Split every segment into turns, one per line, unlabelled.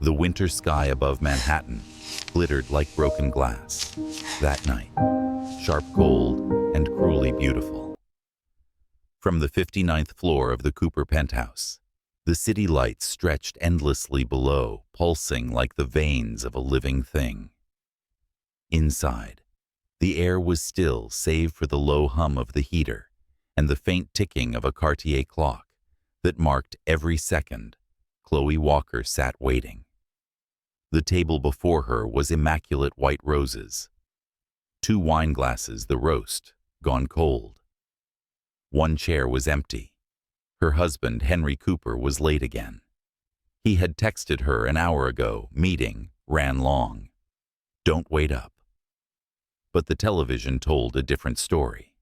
The winter sky above Manhattan glittered like broken glass. That night, sharp gold and cruelly beautiful. From the 59th floor of the Cooper penthouse, the city lights stretched endlessly below, pulsing like the veins of a living thing. Inside, the air was still save for the low hum of the heater and the faint ticking of a Cartier clock that marked every second Chloe Walker sat waiting. The table before her was immaculate white roses. 2 wine glasses, the roast, gone cold. 1 chair was empty. Her husband, Henry Cooper, was late again. He had texted her an hour ago, meeting ran long. Don't wait up. But the television told a different story.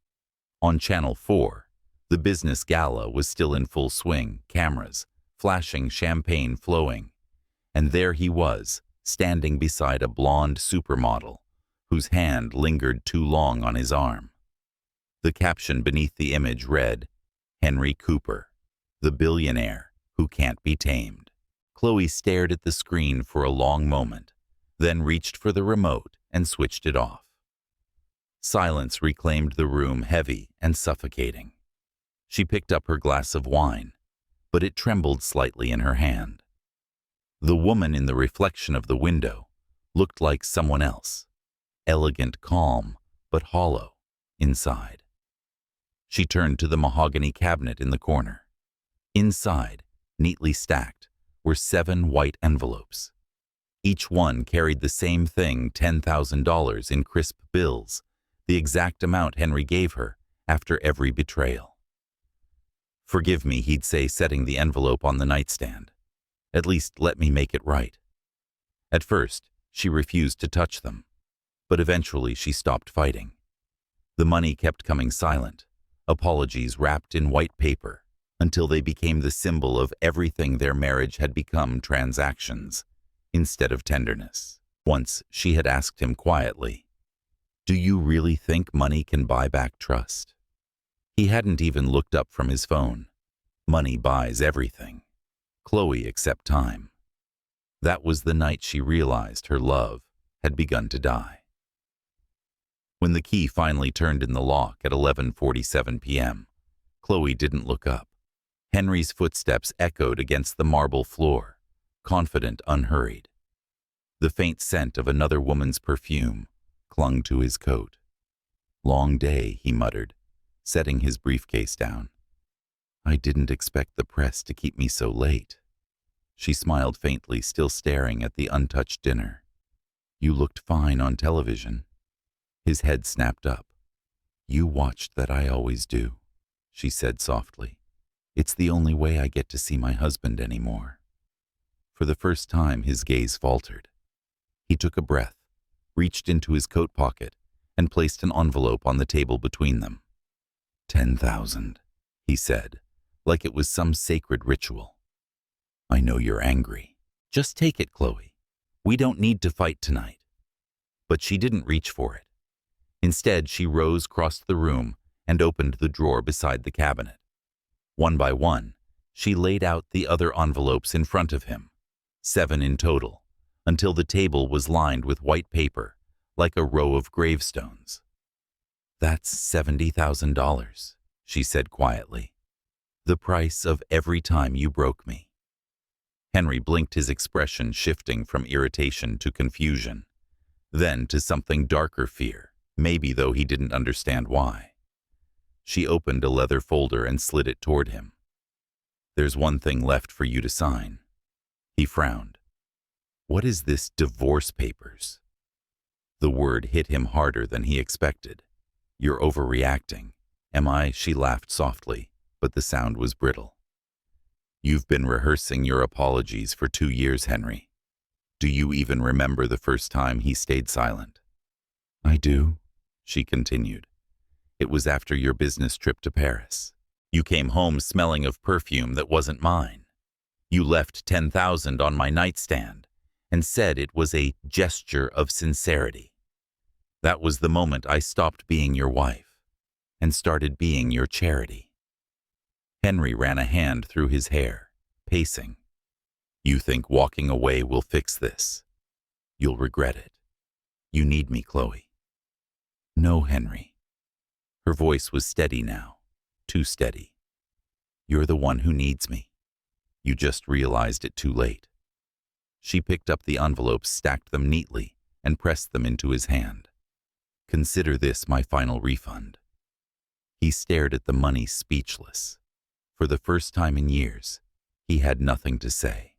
On Channel 4, the business gala was still in full swing, cameras, flashing, champagne flowing. And there he was, standing beside a blonde supermodel, whose hand lingered too long on his arm. The caption beneath the image read, "Henry Cooper, the billionaire who can't be tamed." Chloe stared at the screen for a long moment, then reached for the remote and switched it off. Silence reclaimed the room, heavy and suffocating. She picked up her glass of wine, but it trembled slightly in her hand. The woman in the reflection of the window looked like someone else, elegant, calm, but hollow inside. She turned to the mahogany cabinet in the corner. Inside, neatly stacked, were 7 white envelopes. Each one carried the same thing, $10,000 in crisp bills, the exact amount Henry gave her after every betrayal. "Forgive me," he'd say, setting the envelope on the nightstand. "At least let me make it right." At first, she refused to touch them, but eventually she stopped fighting. The money kept coming silent, apologies wrapped in white paper, until they became the symbol of everything their marriage had become: transactions instead of tenderness. Once she had asked him quietly, "Do you really think money can buy back trust?" He hadn't even looked up from his phone. Money buys everything. Chloe except time. That was the night she realized her love had begun to die. When the key finally turned in the lock at 11:47 p.m., Chloe didn't look up. Henry's footsteps echoed against the marble floor, confident, unhurried. The faint scent of another woman's perfume clung to his coat. "Long day," he muttered, setting his briefcase down. "I didn't expect the press to keep me so late." She smiled faintly, still staring at the untouched dinner. "You looked fine on television." His head snapped up. "You watched that, I always do," she said softly. "It's the only way I get to see my husband anymore." For the first time, his gaze faltered. He took a breath, reached into his coat pocket, and placed an envelope on the table between them. 10,000, he said, like it was some sacred ritual. "I know you're angry. Just take it, Chloe. We don't need to fight tonight." But she didn't reach for it. Instead, she rose, crossed the room, and opened the drawer beside the cabinet. One by one, she laid out the other envelopes in front of him, 7 in total, until the table was lined with white paper, like a row of gravestones. "That's $70,000, she said quietly. "The price of every time you broke me." Henry blinked, his expression shifting from irritation to confusion, then to something darker, fear, maybe, though he didn't understand why. She opened a leather folder and slid it toward him. "There's one thing left for you to sign." He frowned. "What is this, divorce papers?" The word hit him harder than he expected. "You're overreacting." "Am I?" She laughed softly, but the sound was brittle. "You've been rehearsing your apologies for 2 years, Henry. Do you even remember the first time?" He stayed silent. "I do," she continued. "It was after your business trip to Paris. You came home smelling of perfume that wasn't mine. You left 10,000 on my nightstand and said it was a gesture of sincerity. That was the moment I stopped being your wife and started being your charity." Henry ran a hand through his hair, pacing. You think walking away will fix this. You'll regret it. You need me, Chloe. No, Henry. Her voice was steady now, too steady. You're the one who needs me. You just realized it too late. She picked up the envelopes, stacked them neatly, and pressed them into his hand. Consider this my final refund. He stared at the money, speechless. For the first time in years, he had nothing to say.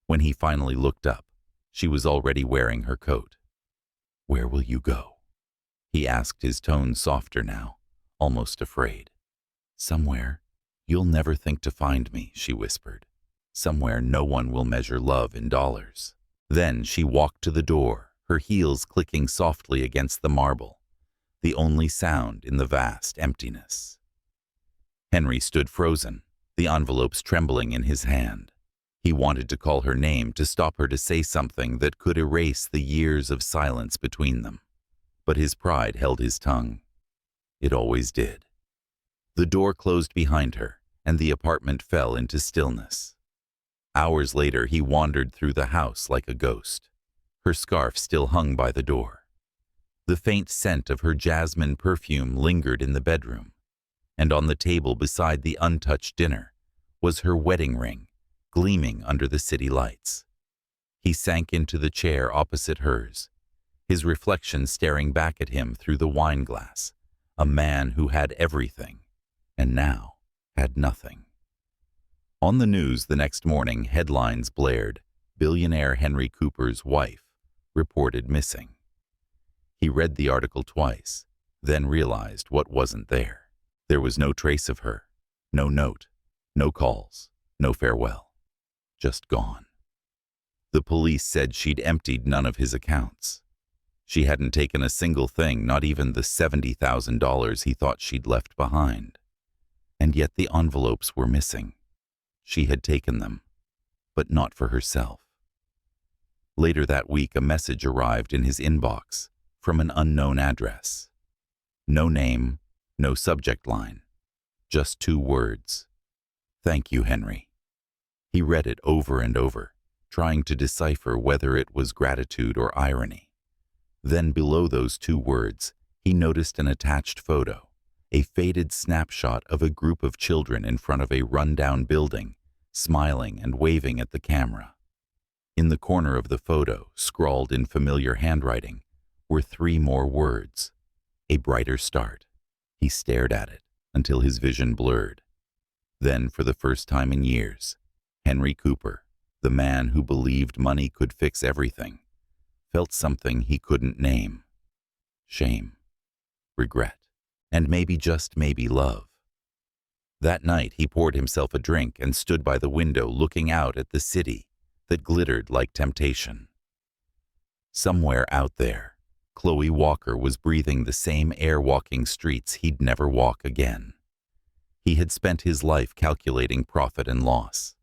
When he finally looked up, she was already wearing her coat. Where will you go? He asked, his tone softer now, almost afraid. Somewhere you'll never think to find me, she whispered. Somewhere no one will measure love in dollars. Then she walked to the door, her heels clicking softly against the marble, the only sound in the vast emptiness. Henry stood frozen, the envelopes trembling in his hand. He wanted to call her name, to stop her, to say something that could erase the years of silence between them. But his pride held his tongue. It always did. The door closed behind her, and the apartment fell into stillness. Hours later, he wandered through the house like a ghost. Her scarf still hung by the door. The faint scent of her jasmine perfume lingered in the bedroom, and on the table beside the untouched dinner was her wedding ring, gleaming under the city lights. He sank into the chair opposite hers, his reflection staring back at him through the wine glass, a man who had everything, and now had nothing. On the news the next morning, headlines blared, "Billionaire Henry Cooper's wife reported missing." He read the article twice, then realized what wasn't there. There was no trace of her, no note, no calls, no farewell. Just gone. The police said she'd emptied none of his accounts. She hadn't taken a single thing, not even the $70,000 he thought she'd left behind. And yet the envelopes were missing. She had taken them, but not for herself. Later that week, a message arrived in his inbox from an unknown address. No name, no subject line, just 2 words. "Thank you, Henry." He read it over and over, trying to decipher whether it was gratitude or irony. Then below those 2 words, he noticed an attached photo, a faded snapshot of a group of children in front of a rundown building, smiling and waving at the camera. In the corner of the photo, scrawled in familiar handwriting, were 3 more words: a brighter start. He stared at it until his vision blurred. Then, for the first time in years, Henry Cooper, the man who believed money could fix everything, felt something he couldn't name. Shame, regret, and maybe, just maybe, love. That night he poured himself a drink and stood by the window looking out at the city that glittered like temptation. Somewhere out there, Chloe Walker was breathing the same air, walking streets he'd never walk again. He had spent his life calculating profit and loss,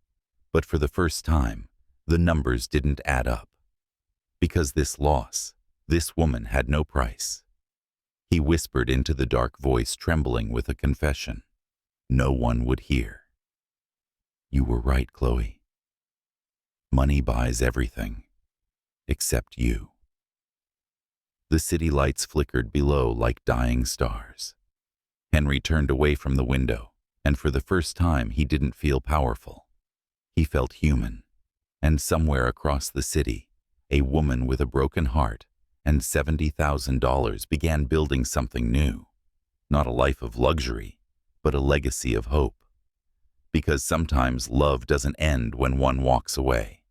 but for the first time, the numbers didn't add up. Because this loss, this woman, had no price. He whispered into the dark voice, trembling with a confession no one would hear. "You were right, Chloe. Money buys everything, except you." The city lights flickered below like dying stars. Henry turned away from the window, and for the first time he didn't feel powerful. He felt human, and somewhere across the city, a woman with a broken heart and $70,000 began building something new. Not a life of luxury, but a legacy of hope. Because sometimes love doesn't end when one walks away.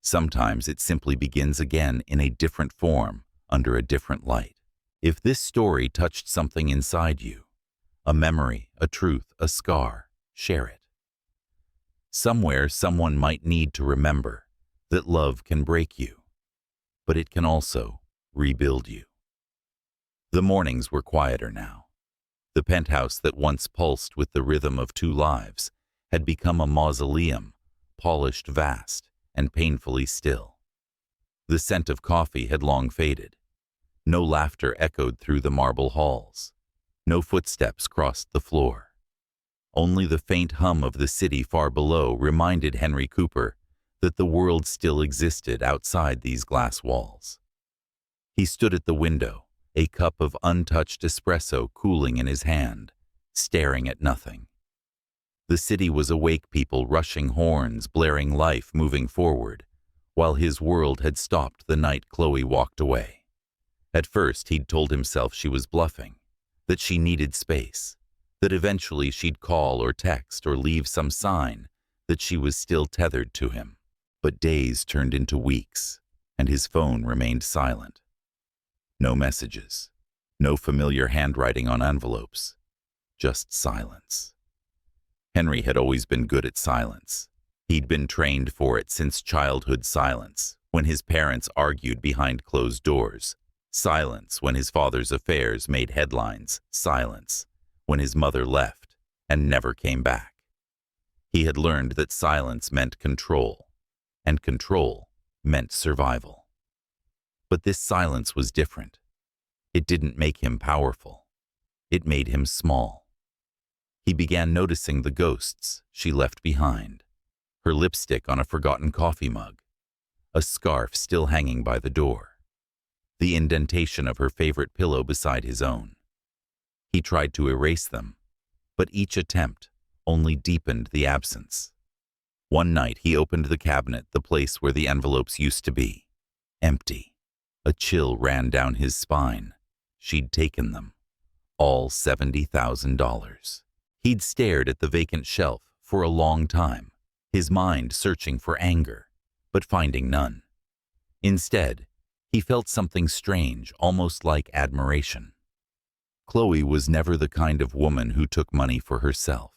Sometimes it simply begins again in a different form, under a different light. If this story touched something inside you, a memory, a truth, a scar, share it. Somewhere someone might need to remember that love can break you, but it can also rebuild you. The mornings were quieter now. The penthouse that once pulsed with the rhythm of 2 lives had become a mausoleum, polished, vast, and painfully still. The scent of coffee had long faded. No laughter echoed through the marble halls. No footsteps crossed the floor. Only the faint hum of the city far below reminded Henry Cooper that the world still existed outside these glass walls. He stood at the window, a cup of untouched espresso cooling in his hand, staring at nothing. The city was awake, people rushing horns, blaring life, moving forward, while his world had stopped the night Chloe walked away. At first, he'd told himself she was bluffing, that she needed space, that eventually she'd call or text or leave some sign that she was still tethered to him. But days turned into weeks, and his phone remained silent. No messages, no familiar handwriting on envelopes, just silence. Henry had always been good at silence. He'd been trained for it since childhood. Silence when his parents argued behind closed doors. Silence when his father's affairs made headlines. Silence when his mother left and never came back. He had learned that silence meant control, and control meant survival. But this silence was different. It didn't make him powerful. It made him small. He began noticing the ghosts she left behind. Her lipstick on a forgotten coffee mug, a scarf still hanging by the door, the indentation of her favorite pillow beside his own. He tried to erase them, but each attempt only deepened the absence. One night he opened the cabinet, the place where the envelopes used to be. Empty. A chill ran down his spine. She'd taken them. All $70,000. He'd stared at the vacant shelf for a long time, his mind searching for anger, but finding none. Instead, he felt something strange, almost like admiration. Chloe was never the kind of woman who took money for herself.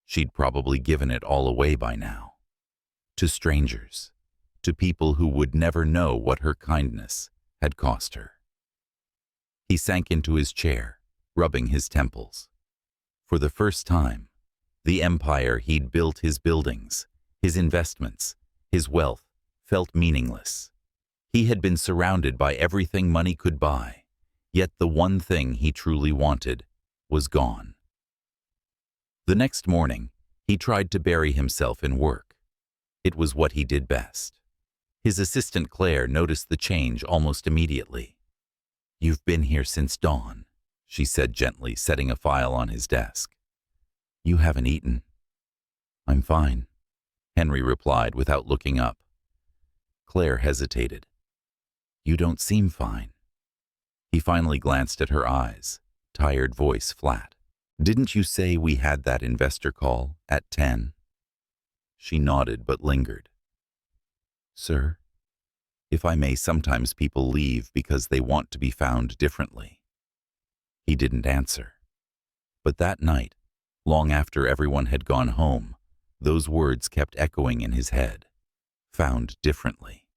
She'd probably given it all away by now. To strangers, to people who would never know what her kindness had cost her. He sank into his chair, rubbing his temples. For the first time, the empire he'd built, his buildings, his investments, his wealth, felt meaningless. He had been surrounded by everything money could buy, yet the one thing he truly wanted was gone. The next morning, he tried to bury himself in work. It was what he did best. His assistant Claire noticed the change almost immediately. "You've been here since dawn," she said gently, setting a file on his desk. "You haven't eaten." "I'm fine," Henry replied without looking up. Claire hesitated. "You don't seem fine." He finally glanced at her eyes, tired voice flat. "Didn't you say we had that investor call at 10? She nodded but lingered. "Sir, if I may, sometimes people leave because they want to be found differently." He didn't answer. But that night, long after everyone had gone home, those words kept echoing in his head. Found differently.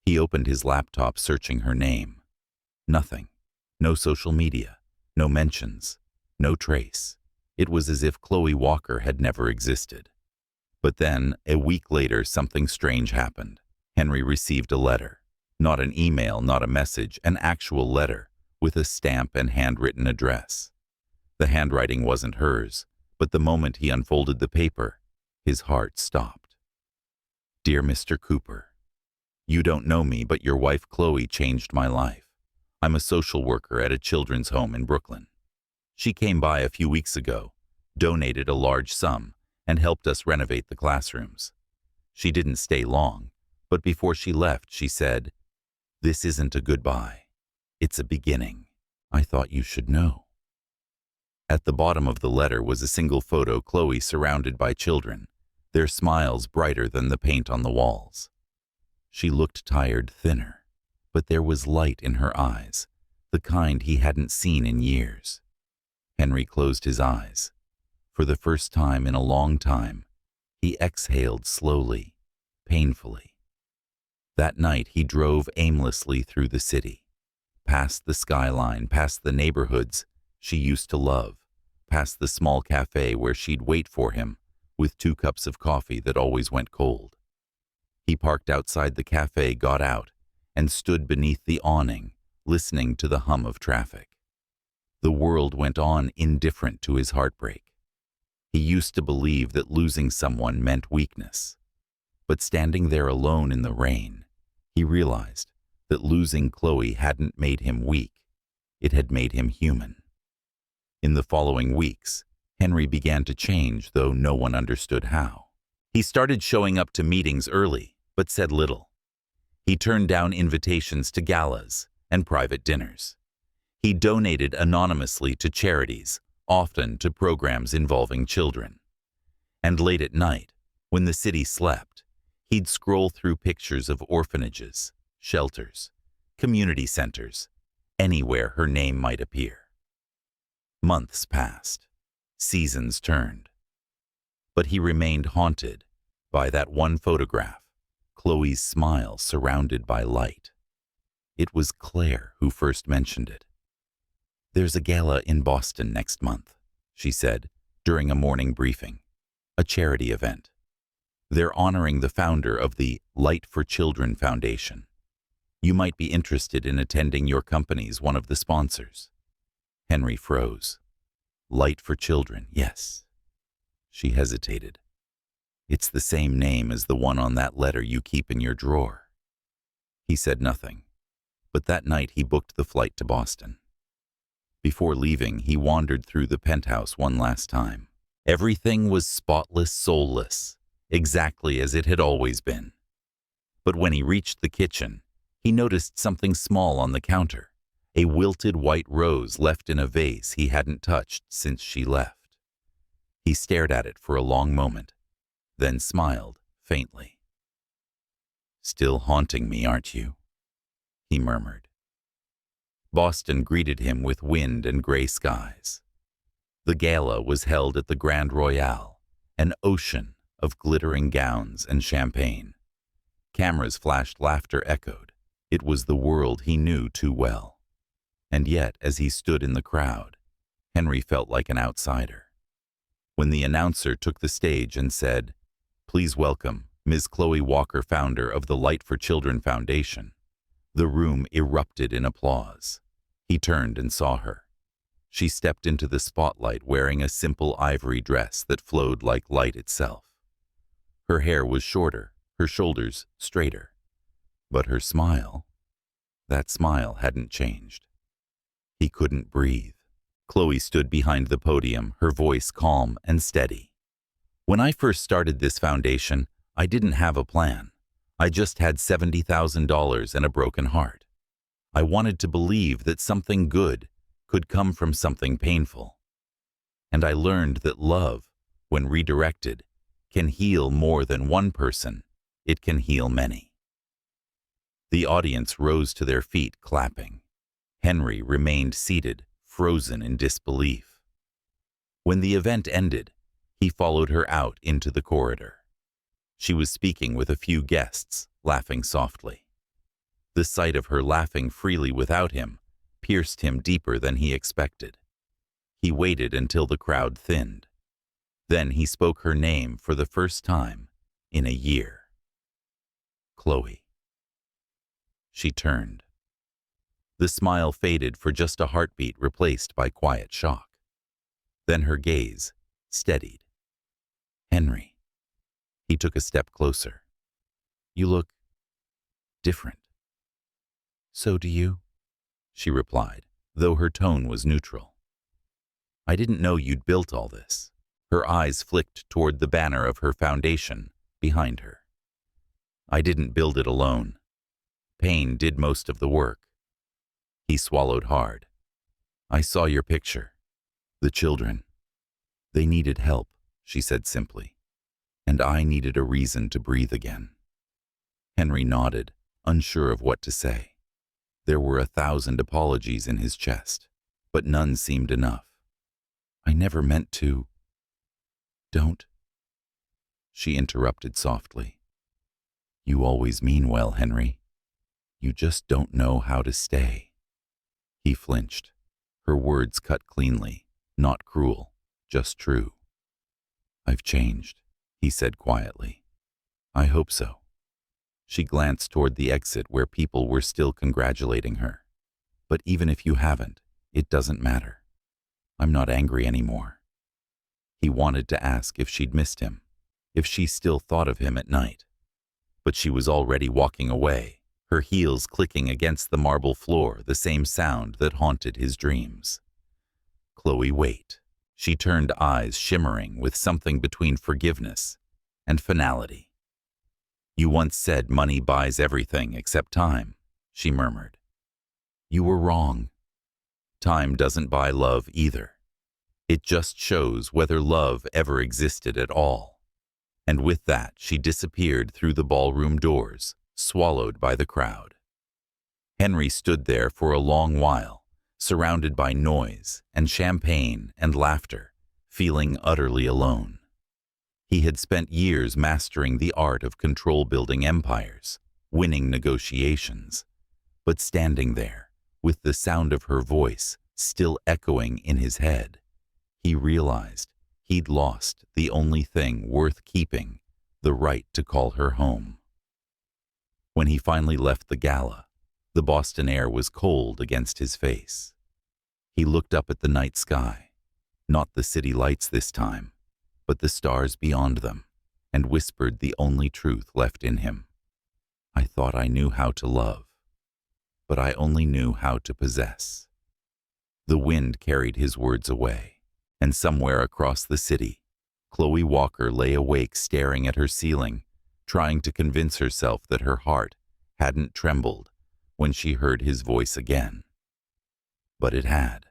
He opened his laptop, searching her name. Nothing. No social media. No mentions. No trace. It was as if Chloe Walker had never existed. But then, a week later, something strange happened. Henry received a letter. Not an email, not a message, an actual letter, with a stamp and handwritten address. The handwriting wasn't hers, but the moment he unfolded the paper, his heart stopped. "Dear Mr. Cooper, you don't know me, but your wife Chloe changed my life. I'm a social worker at a children's home in Brooklyn. She came by a few weeks ago, donated a large sum, and helped us renovate the classrooms. She didn't stay long, but before she left, she said, 'This isn't a goodbye. It's a beginning. I thought you should know.'" At the bottom of the letter was a single photo, Chloe surrounded by children, their smiles brighter than the paint on the walls. She looked tired, thinner, but there was light in her eyes, the kind he hadn't seen in years. Henry closed his eyes. For the first time in a long time, he exhaled slowly, painfully. That night he drove aimlessly through the city, past the skyline, past the neighborhoods she used to love, past the small cafe where she'd wait for him with 2 cups of coffee that always went cold. He parked outside the cafe, got out, and stood beneath the awning, listening to the hum of traffic. The world went on, indifferent to his heartbreak. He used to believe that losing someone meant weakness. But standing there alone in the rain, he realized that losing Chloe hadn't made him weak. It had made him human. In the following weeks, Henry began to change, though no one understood how. He started showing up to meetings early, but said little. He turned down invitations to galas and private dinners. He donated anonymously to charities, often to programs involving children. And late at night, when the city slept, he'd scroll through pictures of orphanages, shelters, community centers, anywhere her name might appear. Months passed. Seasons turned. But he remained haunted by that one photograph, Chloe's smile surrounded by light. It was Claire who first mentioned it. "There's a gala in Boston next month," she said during a morning briefing, a charity event. "They're honoring the founder of the Light for Children Foundation. You might be interested in attending. Your company's one of the sponsors." Henry froze. Light for Children, yes. She hesitated. "It's the same name as the one on that letter you keep in your drawer." He said nothing, but that night he booked the flight to Boston. Before leaving, he wandered through the penthouse one last time. Everything was spotless, soulless, exactly as it had always been. But when he reached the kitchen, he noticed something small on the counter. A wilted white rose left in a vase he hadn't touched since she left. He stared at it for a long moment, then smiled faintly. "Still haunting me, aren't you?" he murmured. Boston greeted him with wind and gray skies. The gala was held at the Grand Royale, an ocean of glittering gowns and champagne. Cameras flashed, laughter echoed. It was the world he knew too well. And yet, as he stood in the crowd, Henry felt like an outsider. When the announcer took the stage and said, "Please welcome Ms. Chloe Walker, founder of the Light for Children Foundation," the room erupted in applause. He turned and saw her. She stepped into the spotlight wearing a simple ivory dress that flowed like light itself. Her hair was shorter, her shoulders straighter. But her smile, that smile hadn't changed. He couldn't breathe. Chloe stood behind the podium, her voice calm and steady. "When I first started this foundation, I didn't have a plan. I just had $70,000 and a broken heart. I wanted to believe that something good could come from something painful. And I learned that love, when redirected, can heal more than one person. It can heal many." The audience rose to their feet, clapping. Henry remained seated, frozen in disbelief. When the event ended, he followed her out into the corridor. She was speaking with a few guests, laughing softly. The sight of her laughing freely without him pierced him deeper than he expected. He waited until the crowd thinned. Then he spoke her name for the first time in a year. "Chloe." She turned. The smile faded for just a heartbeat replaced by quiet shock. Then her gaze steadied. "Henry." He took a step closer. "You look different." "So do you," she replied, though her tone was neutral. "I didn't know you'd built all this." Her eyes flicked toward the banner of her foundation behind her. "I didn't build it alone. Pain did most of the work." He swallowed hard. "I saw your picture. The children. They needed help," she said simply. "And I needed a reason to breathe again." Henry nodded, unsure of what to say. There were 1,000 apologies in his chest, but none seemed enough. "I never meant to." "Don't," she interrupted softly. "You always mean well, Henry. You just don't know how to stay." He flinched. Her words cut cleanly, not cruel, just true. "I've changed," he said quietly. "I hope so." She glanced toward the exit where people were still congratulating her. "But even if you haven't, it doesn't matter. I'm not angry anymore." He wanted to ask if she'd missed him, if she still thought of him at night. but she was already walking away, her heels clicking against the marble floor, the same sound that haunted his dreams. "Chloe, wait." She turned, eyes shimmering with something between forgiveness and finality. "You once said money buys everything except time," she murmured. "You were wrong. Time doesn't buy love either. It just shows whether love ever existed at all." And with that, she disappeared through the ballroom doors, swallowed by the crowd. Henry stood there for a long while, surrounded by noise and champagne and laughter, feeling utterly alone. He had spent years mastering the art of control-building empires, winning negotiations, but standing there, with the sound of her voice still echoing in his head, he realized he'd lost the only thing worth keeping, the right to call her home. When he finally left the gala, the Boston air was cold against his face. He looked up at the night sky, not the city lights this time, but the stars beyond them, and whispered the only truth left in him. "I thought I knew how to love, but I only knew how to possess." The wind carried his words away, and somewhere across the city, Chloe Walker lay awake staring at her ceiling, trying to convince herself that her heart hadn't trembled when she heard his voice again. But it had.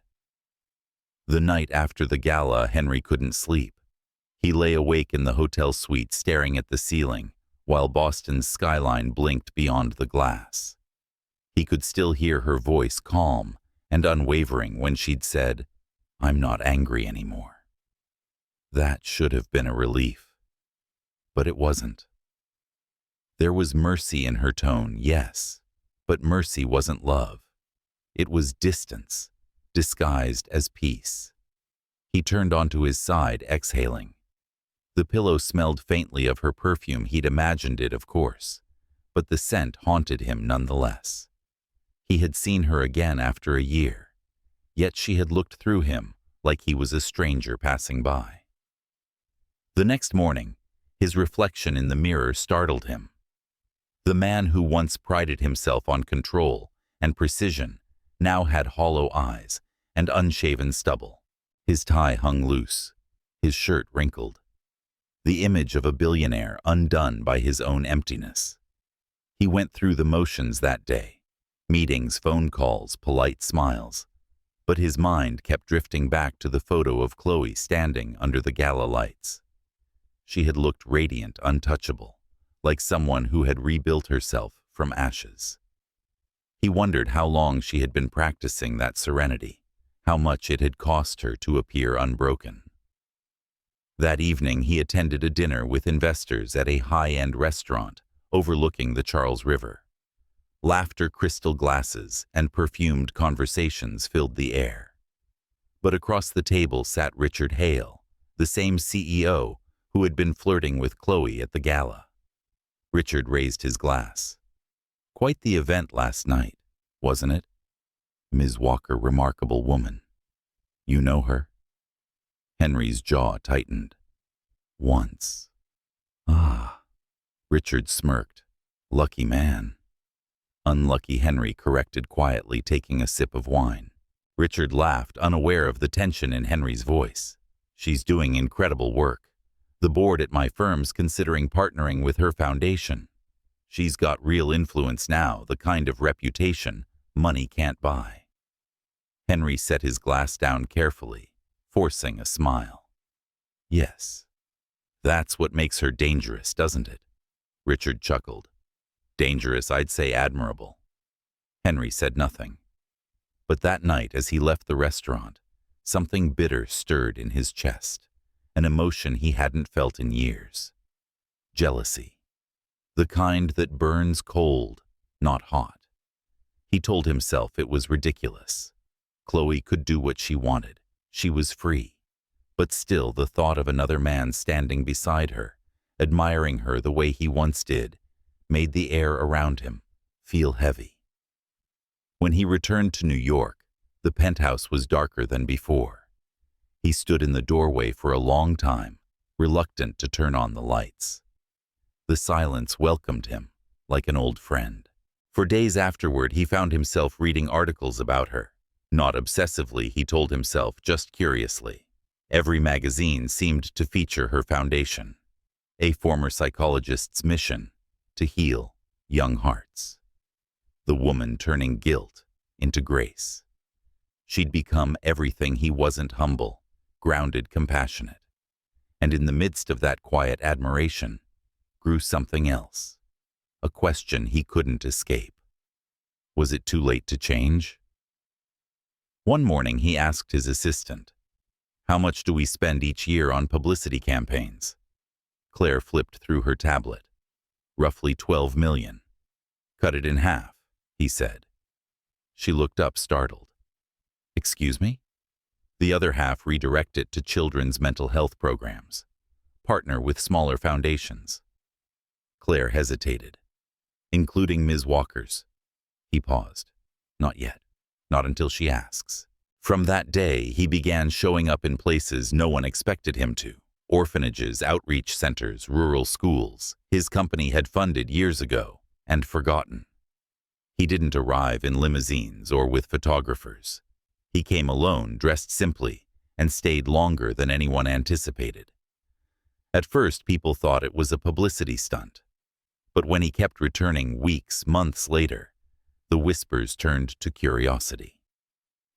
The night after the gala, Henry couldn't sleep. He lay awake in the hotel suite staring at the ceiling, while Boston's skyline blinked beyond the glass. He could still hear her voice, calm and unwavering, when she'd said, "I'm not angry anymore." That should have been a relief. But it wasn't. There was mercy in her tone, yes, but mercy wasn't love. It was distance, disguised as peace. He turned onto his side, exhaling. The pillow smelled faintly of her perfume. He'd imagined it, of course, but the scent haunted him nonetheless. He had seen her again after a year, yet she had looked through him like he was a stranger passing by. The next morning, his reflection in the mirror startled him. The man who once prided himself on control and precision now had hollow eyes and unshaven stubble. His tie hung loose, his shirt wrinkled. The image of a billionaire undone by his own emptiness. He went through the motions that day, meetings, phone calls, polite smiles, but his mind kept drifting back to the photo of Chloe standing under the gala lights. She had looked radiant, untouchable, like someone who had rebuilt herself from ashes. He wondered how long she had been practicing that serenity, how much it had cost her to appear unbroken. That evening, he attended a dinner with investors at a high-end restaurant overlooking the Charles River. Laughter, crystal glasses, and perfumed conversations filled the air. But across the table sat Richard Hale, the same CEO who had been flirting with Chloe at the gala. Richard raised his glass. "Quite the event last night, wasn't it? Ms. Walker, remarkable woman. You know her?" Henry's jaw tightened. "Once." "Ah." Richard smirked. "Lucky man." "Unlucky," Henry corrected quietly, taking a sip of wine. Richard laughed, unaware of the tension in Henry's voice. "She's doing incredible work. The board at my firm's considering partnering with her foundation. She's got real influence now, the kind of reputation money can't buy." Henry set his glass down carefully, forcing a smile. "Yes, that's what makes her dangerous, doesn't it?" Richard chuckled. "Dangerous, I'd say admirable." Henry said nothing. But that night, as he left the restaurant, something bitter stirred in his chest, an emotion he hadn't felt in years. Jealousy. The kind that burns cold, not hot. He told himself it was ridiculous. Chloe could do what she wanted. She was free. But still, the thought of another man standing beside her, admiring her the way he once did, made the air around him feel heavy. When he returned to New York, the penthouse was darker than before. He stood in the doorway for a long time, reluctant to turn on the lights. The silence welcomed him, like an old friend. For days afterward, he found himself reading articles about her. Not obsessively, he told himself, just curiously. Every magazine seemed to feature her foundation, a former psychologist's mission to heal young hearts. The woman turning guilt into grace. She'd become everything he wasn't: humble, grounded, compassionate. And in the midst of that quiet admiration grew something else, a question he couldn't escape. Was it too late to change? One morning he asked his assistant, "How much do we spend each year on publicity campaigns?" Claire flipped through her tablet. "Roughly 12 million. "Cut it in half," he said. She looked up, startled. "Excuse me?" "The other half redirect it to children's mental health programs. Partner with smaller foundations." Claire hesitated. "Including Ms. Walker's." He paused. "Not yet. Not until she asks." From that day, he began showing up in places no one expected him to. Orphanages, outreach centers, rural schools. His company had funded years ago and forgotten. He didn't arrive in limousines or with photographers. He came alone, dressed simply, and stayed longer than anyone anticipated. At first, people thought it was a publicity stunt. But when he kept returning weeks, months later, the whispers turned to curiosity.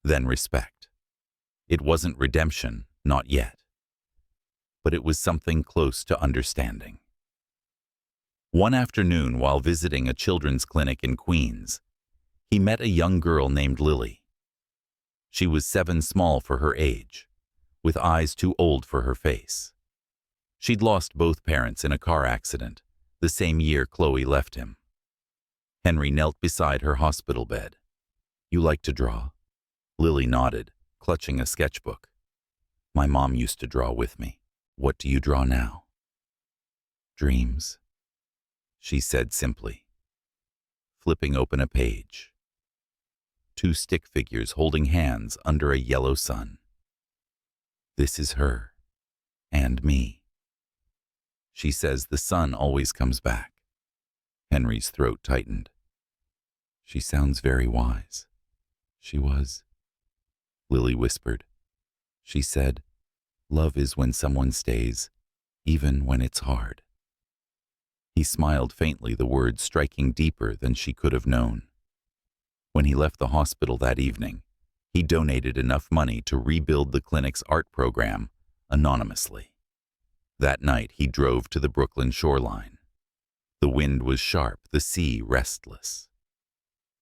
Then respect. It wasn't redemption, not yet. But it was something close to understanding. One afternoon, while visiting a children's clinic in Queens, he met a young girl named Lily. She was 7 small for her age, with eyes too old for her face. She'd lost both parents in a car accident the same year Chloe left him. Henry knelt beside her hospital bed. "You like to draw?" Lily nodded, clutching a sketchbook. "My mom used to draw with me. What do you draw now?" "Dreams," she said simply, flipping open a page. 2 stick figures holding hands under a yellow sun. "This is her, and me. She says the sun always comes back." Henry's throat tightened. "She sounds very wise." "She was," Lily whispered. "She said, love is when someone stays, even when it's hard." He smiled faintly, the words striking deeper than she could have known. When he left the hospital that evening, he donated enough money to rebuild the clinic's art program anonymously. That night, he drove to the Brooklyn shoreline. The wind was sharp, the sea restless.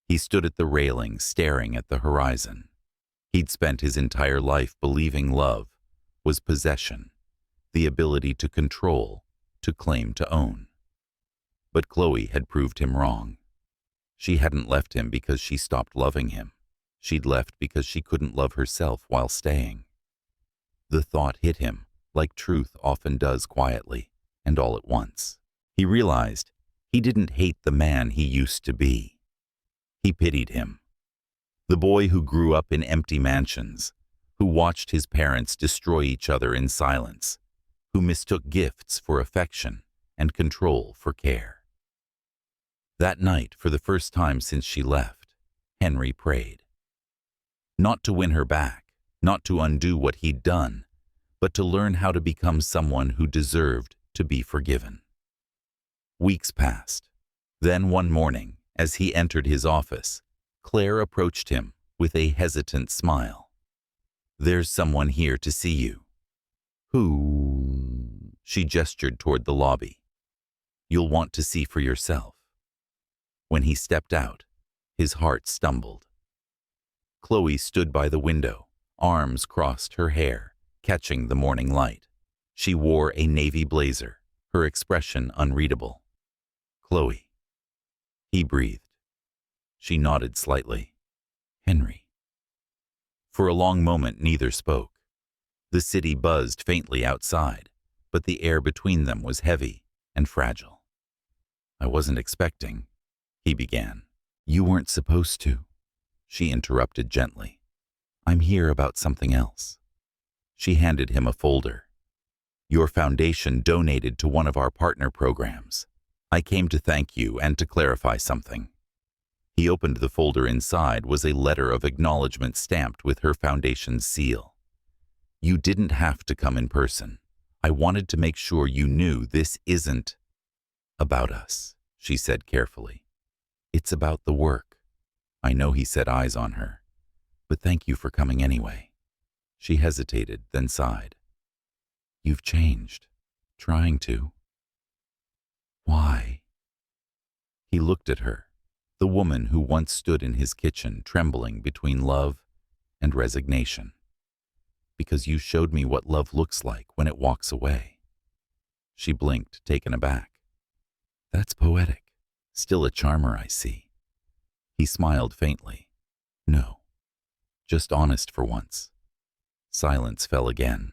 He stood at the railing, staring at the horizon. He'd spent his entire life believing love was possession, the ability to control, to claim, to own. But Chloe had proved him wrong. She hadn't left him because she stopped loving him. She'd left because she couldn't love herself while staying. The thought hit him, like truth often does, quietly and all at once. He realized he didn't hate the man he used to be. He pitied him. The boy who grew up in empty mansions, who watched his parents destroy each other in silence, who mistook gifts for affection and control for care. That night, for the first time since she left, Henry prayed. Not to win her back, not to undo what he'd done, but to learn how to become someone who deserved to be forgiven. Weeks passed. Then one morning, as he entered his office, Claire approached him with a hesitant smile. "There's someone here to see you." "Who?" She gestured toward the lobby. "You'll want to see for yourself." When he stepped out, his heart stumbled. Chloe stood by the window, arms crossed, her hair catching the morning light. She wore a navy blazer, her expression unreadable. "Chloe." He breathed. She nodded slightly. "Henry." For a long moment, neither spoke. The city buzzed faintly outside, but the air between them was heavy and fragile. "I wasn't expecting," he began. "You weren't supposed to," she interrupted gently. "I'm here about something else." She handed him a folder. "Your foundation donated to one of our partner programs. I came to thank you and to clarify something. He opened the folder. Inside was a letter of acknowledgement stamped with her foundation's seal. You didn't have to come in person. I wanted to make sure you knew this isn't about us, she said carefully. It's about the work. I know, he set eyes on her. But thank you for coming anyway. She hesitated, then sighed. You've changed. Trying to. Why? He looked at her, the woman who once stood in his kitchen trembling between love and resignation. Because you showed me what love looks like when it walks away. She blinked, taken aback. That's poetic. Still a charmer, I see. He smiled faintly. No, just honest for once. Silence fell again.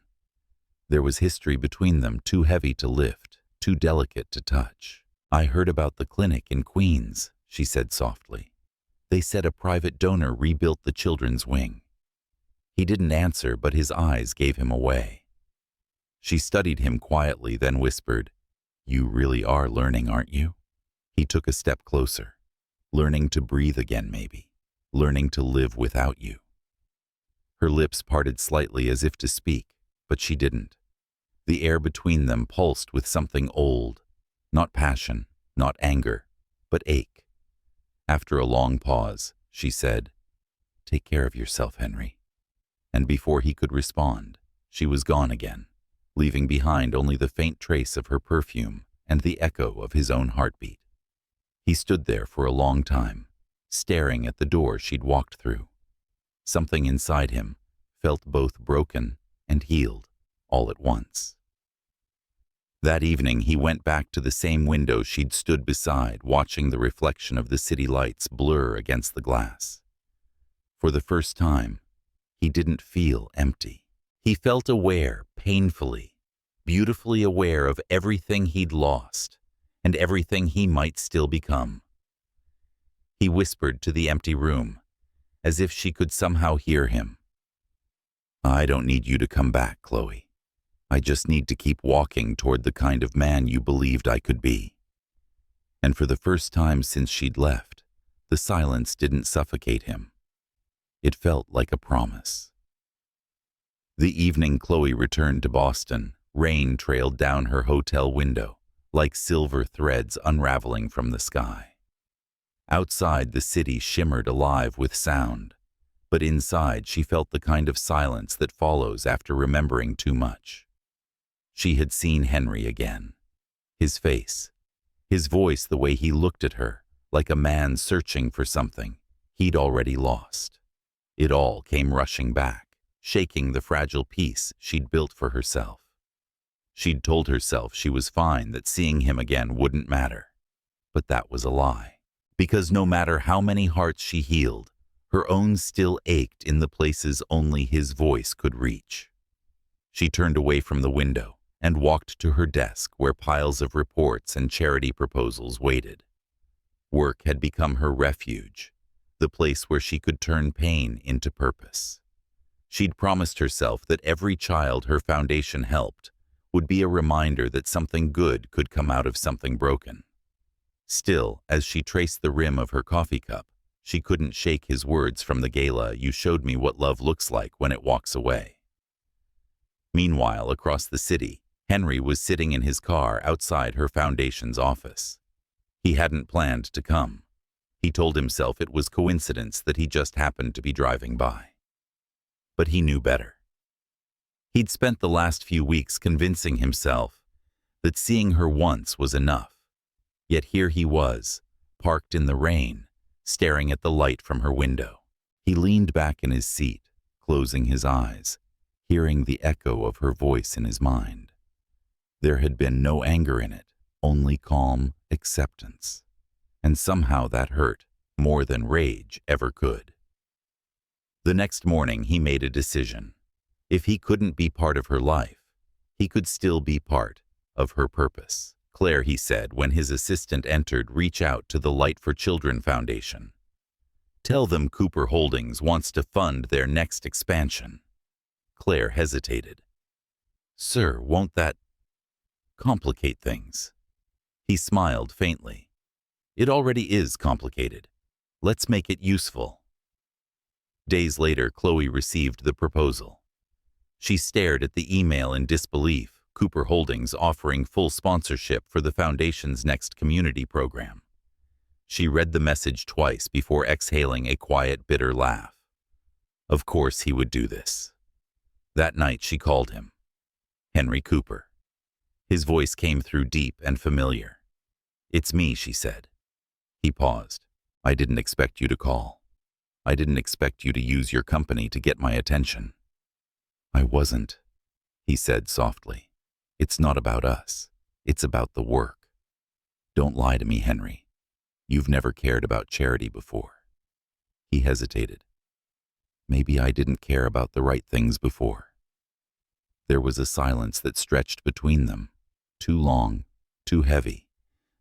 There was history between them too heavy to lift, too delicate to touch. I heard about the clinic in Queens, she said softly. They said a private donor rebuilt the children's wing. He didn't answer, but his eyes gave him away. She studied him quietly, then whispered, You really are learning, aren't you? He took a step closer. Learning to breathe again, maybe. Learning to live without you. Her lips parted slightly as if to speak, but she didn't. The air between them pulsed with something old, not passion, not anger, but ache. After a long pause, she said, Take care of yourself, Henry. And before he could respond, she was gone again, leaving behind only the faint trace of her perfume and the echo of his own heartbeat. He stood there for a long time, staring at the door she'd walked through. Something inside him felt both broken and healed all at once. That evening, he went back to the same window she'd stood beside, watching the reflection of the city lights blur against the glass. For the first time, he didn't feel empty. He felt aware, painfully, beautifully aware of everything he'd lost and everything he might still become. He whispered to the empty room, as if she could somehow hear him. I don't need you to come back, Chloe. I just need to keep walking toward the kind of man you believed I could be. And for the first time since she'd left, the silence didn't suffocate him. It felt like a promise. The evening Chloe returned to Boston, rain trailed down her hotel window, like silver threads unraveling from the sky. Outside, the city shimmered alive with sound, but inside she felt the kind of silence that follows after remembering too much. She had seen Henry again. His face, his voice, the way he looked at her, like a man searching for something he'd already lost. It all came rushing back, shaking the fragile peace she'd built for herself. She'd told herself she was fine, that seeing him again wouldn't matter. But that was a lie. Because no matter how many hearts she healed, her own still ached in the places only his voice could reach. She turned away from the window and walked to her desk, where piles of reports and charity proposals waited. Work had become her refuge, the place where she could turn pain into purpose. She'd promised herself that every child her foundation helped would be a reminder that something good could come out of something broken. Still, as she traced the rim of her coffee cup, she couldn't shake his words from the gala, You showed me what love looks like when it walks away. Meanwhile, across the city, Henry was sitting in his car outside her foundation's office. He hadn't planned to come. He told himself it was coincidence that he just happened to be driving by. But he knew better. He'd spent the last few weeks convincing himself that seeing her once was enough. Yet here he was, parked in the rain, staring at the light from her window. He leaned back in his seat, closing his eyes, hearing the echo of her voice in his mind. There had been no anger in it, only calm acceptance. And somehow that hurt more than rage ever could. The next morning he made a decision. If he couldn't be part of her life, he could still be part of her purpose. Claire, he said when his assistant entered, reach out to the Light for Children Foundation. Tell them Cooper Holdings wants to fund their next expansion. Claire hesitated. Sir, won't that complicate things? He smiled faintly. It already is complicated. Let's make it useful. Days later, Chloe received the proposal. She stared at the email in disbelief. Cooper Holdings offering full sponsorship for the Foundation's next community program. She read the message twice before exhaling a quiet, bitter laugh. Of course he would do this. That night she called him. Henry Cooper. His voice came through deep and familiar. "It's me," she said. He paused. "I didn't expect you to call. I didn't expect you to use your company to get my attention." "I wasn't," he said softly. "It's not about us. It's about the work. Don't lie to me, Henry. You've never cared about charity before." He hesitated. "Maybe I didn't care about the right things before." There was a silence that stretched between them, too long, too heavy.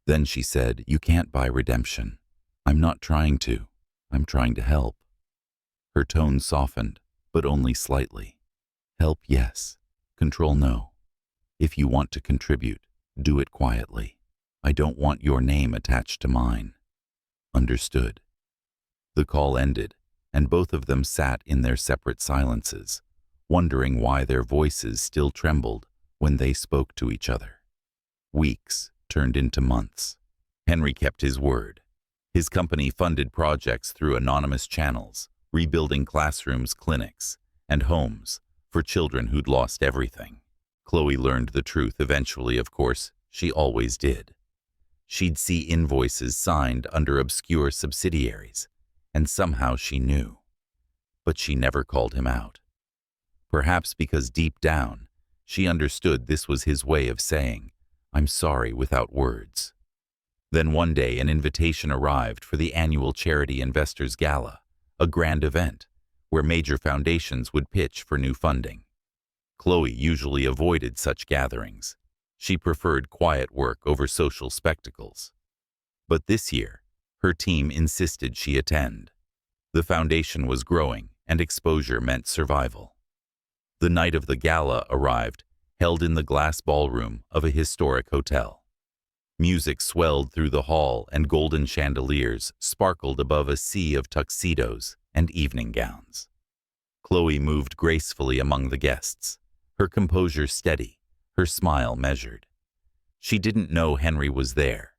Then she said, "You can't buy redemption. I'm not trying to. I'm trying to help." Her tone softened, but only slightly. "Help, yes. Control, no. If you want to contribute, do it quietly. I don't want your name attached to mine." "Understood." The call ended, and both of them sat in their separate silences, wondering why their voices still trembled when they spoke to each other. Weeks turned into months. Henry kept his word. His company funded projects through anonymous channels, rebuilding classrooms, clinics, and homes for children who'd lost everything. Chloe learned the truth eventually, of course. She always did. She'd see invoices signed under obscure subsidiaries, and somehow she knew. But she never called him out. Perhaps because deep down, she understood this was his way of saying, "I'm sorry," without words. Then one day an invitation arrived for the annual Charity Investors Gala, a grand event where major foundations would pitch for new funding. Chloe usually avoided such gatherings. She preferred quiet work over social spectacles. But this year, her team insisted she attend. The foundation was growing, and exposure meant survival. The night of the gala arrived, held in the glass ballroom of a historic hotel. Music swelled through the hall, and golden chandeliers sparkled above a sea of tuxedos and evening gowns. Chloe moved gracefully among the guests, her composure steady, her smile measured. She didn't know Henry was there,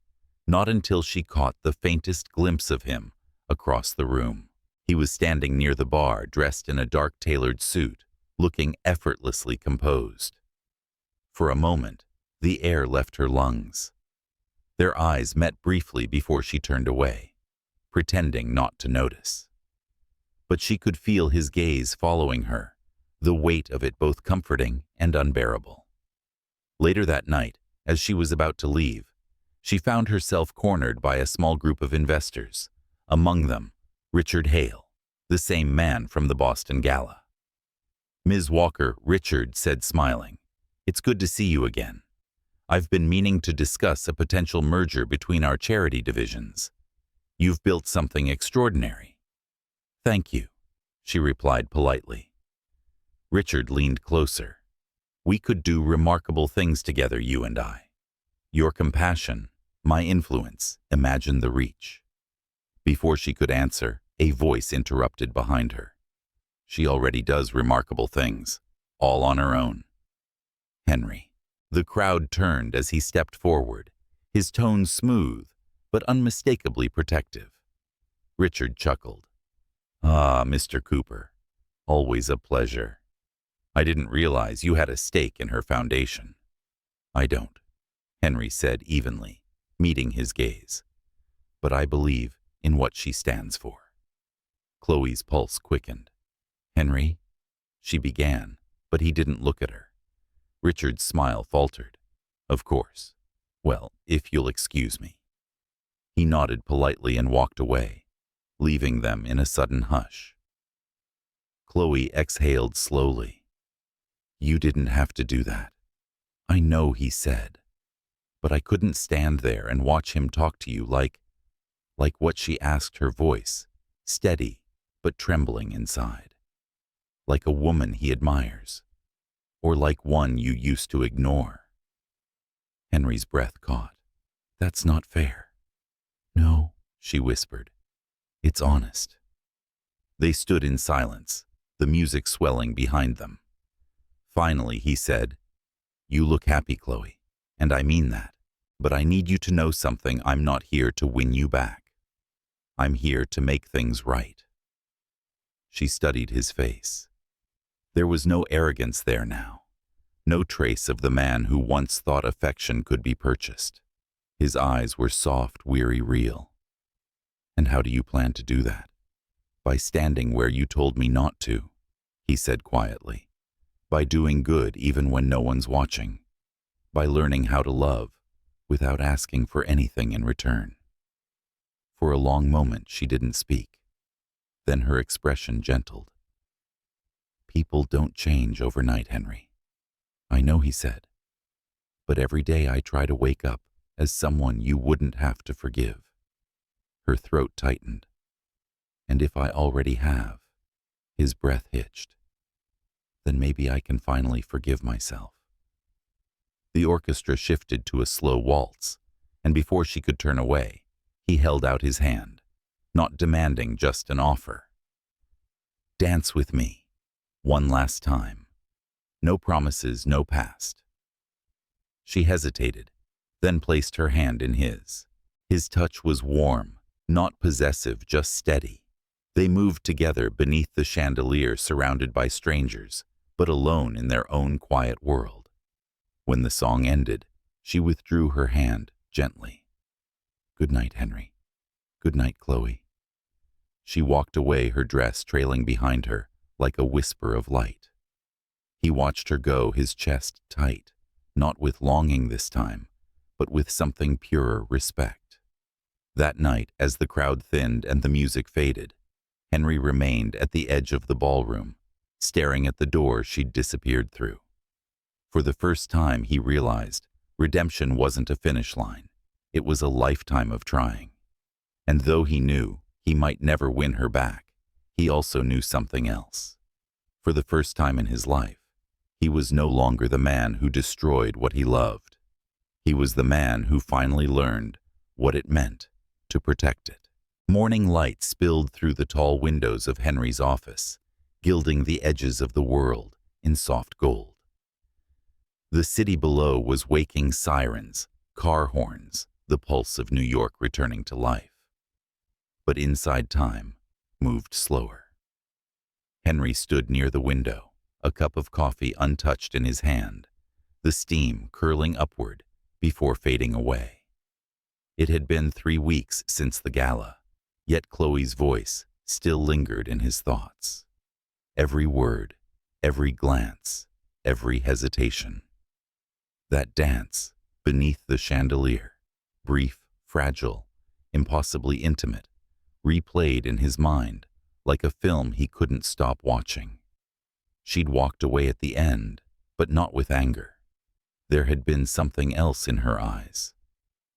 not until she caught the faintest glimpse of him across the room. He was standing near the bar, dressed in a dark tailored suit, looking effortlessly composed. For a moment, the air left her lungs. Their eyes met briefly before she turned away, pretending not to notice. But she could feel his gaze following her, the weight of it both comforting and unbearable. Later that night, as she was about to leave, she found herself cornered by a small group of investors, among them Richard Hale, the same man from the Boston Gala. "Ms. Walker," Richard said, smiling, "it's good to see you again. I've been meaning to discuss a potential merger between our charity divisions. You've built something extraordinary." "Thank you," she replied politely. Richard leaned closer. "We could do remarkable things together, you and I. Your compassion, my influence, imagine the reach." Before she could answer, a voice interrupted behind her. "She already does remarkable things, all on her own." Henry. The crowd turned as he stepped forward, his tone smooth, but unmistakably protective. Richard chuckled. "Ah, Mr. Cooper, always a pleasure. I didn't realize you had a stake in her foundation." "I don't," Henry said evenly, meeting his gaze. "But I believe in what she stands for." Chloe's pulse quickened. "Henry?" she began, but he didn't look at her. Richard's smile faltered. "Of course. Well, if you'll excuse me." He nodded politely and walked away, leaving them in a sudden hush. Chloe exhaled slowly. "You didn't have to do that." "I know," he said. "But I couldn't stand there and watch him talk to you like what," she asked, her voice steady but trembling inside. "Like a woman he admires, or like one you used to ignore." Henry's breath caught. That's not fair. No, she whispered. It's honest. They stood in silence, the music swelling behind them. Finally, he said, You look happy, Chloe, and I mean that. But I need you to know something. I'm not here to win you back. I'm here to make things right. She studied his face. There was no arrogance there now, no trace of the man who once thought affection could be purchased. His eyes were soft, weary, real. And how do you plan to do that? By standing where you told me not to, he said quietly. By doing good even when no one's watching. By learning how to love without asking for anything in return. For a long moment she didn't speak. Then her expression gentled. People don't change overnight, Henry. I know, he said. But every day I try to wake up as someone you wouldn't have to forgive. Her throat tightened. And if I already have, his breath hitched, then maybe I can finally forgive myself. The orchestra shifted to a slow waltz, and before she could turn away, he held out his hand, not demanding, just an offer. Dance with me, one last time. No promises, no past. She hesitated, then placed her hand in his. His touch was warm, not possessive, just steady. They moved together beneath the chandelier, surrounded by strangers, but alone in their own quiet world. When the song ended, she withdrew her hand gently. Good night, Henry. Good night, Chloe. She walked away, her dress trailing behind her like a whisper of light. He watched her go, his chest tight, not with longing this time, but with something purer, respect. That night, as the crowd thinned and the music faded, Henry remained at the edge of the ballroom, staring at the door she'd disappeared through. For the first time, he realized redemption wasn't a finish line. It was a lifetime of trying. And though he knew he might never win her back, he also knew something else. For the first time in his life, he was no longer the man who destroyed what he loved. He was the man who finally learned what it meant to protect it. Morning light spilled through the tall windows of Henry's office, gilding the edges of the world in soft gold. The city below was waking, sirens, car horns, the pulse of New York returning to life. But inside time moved slower. Henry stood near the window, a cup of coffee untouched in his hand, the steam curling upward before fading away. It had been 3 weeks since the gala, yet Chloe's voice still lingered in his thoughts. Every word, every glance, every hesitation. That dance beneath the chandelier, brief, fragile, impossibly intimate, replayed in his mind like a film he couldn't stop watching. She'd walked away at the end, but not with anger. There had been something else in her eyes.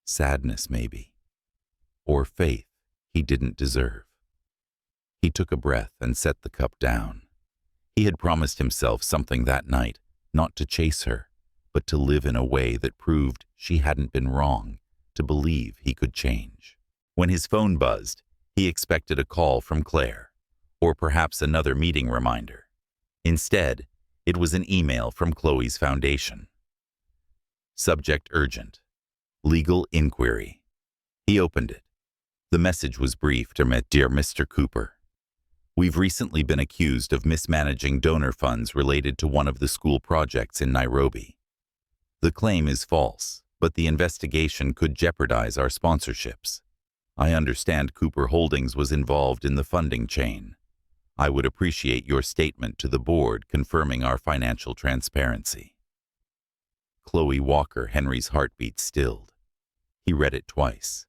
Sadness, maybe. Or faith he didn't deserve. He took a breath and set the cup down. He had promised himself something that night, not to chase her, but to live in a way that proved she hadn't been wrong, to believe he could change. When his phone buzzed, he expected a call from Claire, or perhaps another meeting reminder. Instead, it was an email from Chloe's foundation. Subject urgent. Legal inquiry. He opened it. The message was brief. Dear Mr. Cooper, we've recently been accused of mismanaging donor funds related to one of the school projects in Nairobi. The claim is false, but the investigation could jeopardize our sponsorships. I understand Cooper Holdings was involved in the funding chain. I would appreciate your statement to the board confirming our financial transparency. Chloe Walker, Henry's heartbeat stilled. He read it twice.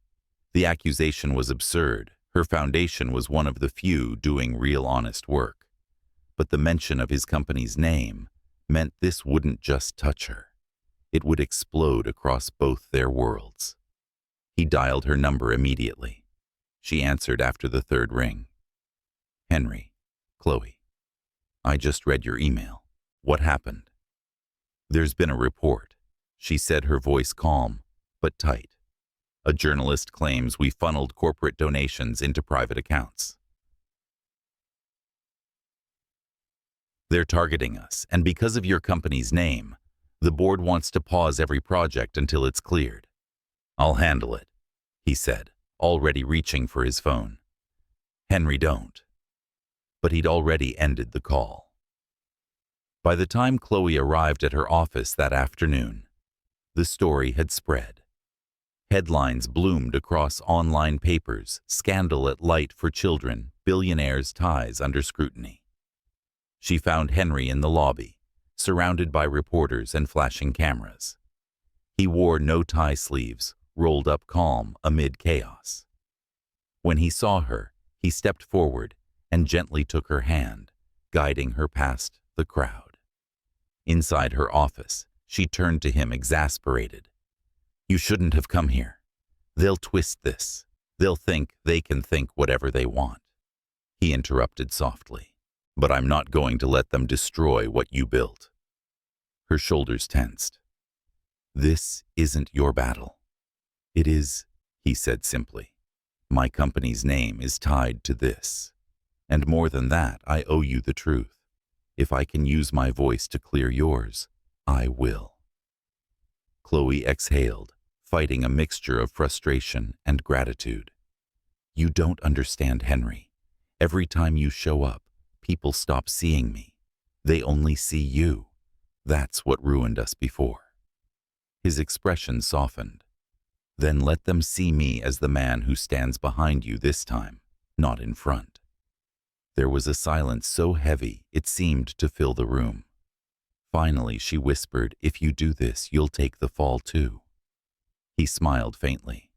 The accusation was absurd. Her foundation was one of the few doing real honest work. But the mention of his company's name meant this wouldn't just touch her. It would explode across both their worlds. He dialed her number immediately. She answered after the third ring. Henry, Chloe, I just read your email. What happened? There's been a report, she said, her voice calm but tight. A journalist claims we funneled corporate donations into private accounts. They're targeting us, and because of your company's name, the board wants to pause every project until it's cleared. I'll handle it, he said, already reaching for his phone. Henry, don't. But he'd already ended the call. By the time Chloe arrived at her office that afternoon, the story had spread. Headlines bloomed across online papers, scandal at light for children, billionaire's ties under scrutiny. She found Henry in the lobby, surrounded by reporters and flashing cameras. He wore no-tie sleeves, rolled up calm amid chaos. When he saw her, he stepped forward and gently took her hand, guiding her past the crowd. Inside her office, she turned to him exasperated. You shouldn't have come here. They'll twist this. They'll think they can think whatever they want. He interrupted softly. But I'm not going to let them destroy what you built. Her shoulders tensed. This isn't your battle. It is, he said simply. My company's name is tied to this. And more than that, I owe you the truth. If I can use my voice to clear yours, I will. Chloe exhaled, fighting a mixture of frustration and gratitude. You don't understand, Henry. Every time you show up, people stop seeing me. They only see you. That's what ruined us before. His expression softened. Then let them see me as the man who stands behind you this time, not in front. There was a silence so heavy it seemed to fill the room. Finally, she whispered, if you do this, you'll take the fall too. He smiled faintly.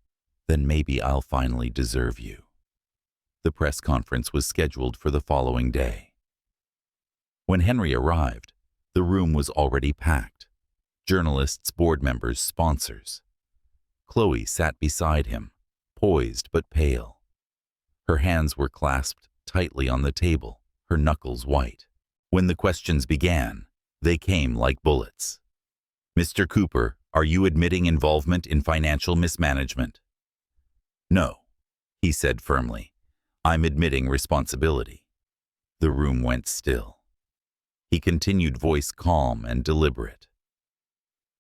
Then maybe I'll finally deserve you. The press conference was scheduled for the following day. When Henry arrived, the room was already packed. Journalists, board members, sponsors. Chloe sat beside him, poised but pale. Her hands were clasped tightly on the table, her knuckles white. When the questions began, they came like bullets. Mr. Cooper, are you admitting involvement in financial mismanagement? No, he said firmly. I'm admitting responsibility. The room went still. He continued, voice calm and deliberate.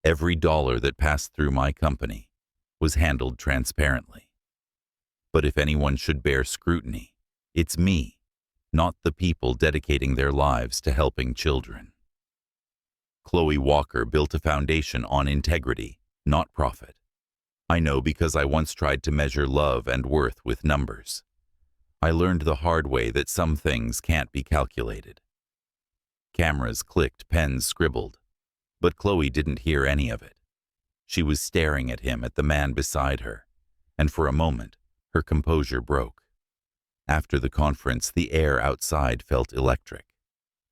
Every dollar that passed through my company was handled transparently. But if anyone should bear scrutiny, it's me, not the people dedicating their lives to helping children. Chloe Walker built a foundation on integrity, not profit. I know because I once tried to measure love and worth with numbers. I learned the hard way that some things can't be calculated. Cameras clicked, pens scribbled, but Chloe didn't hear any of it. She was staring at him, at the man beside her, and for a moment, her composure broke. After the conference, the air outside felt electric.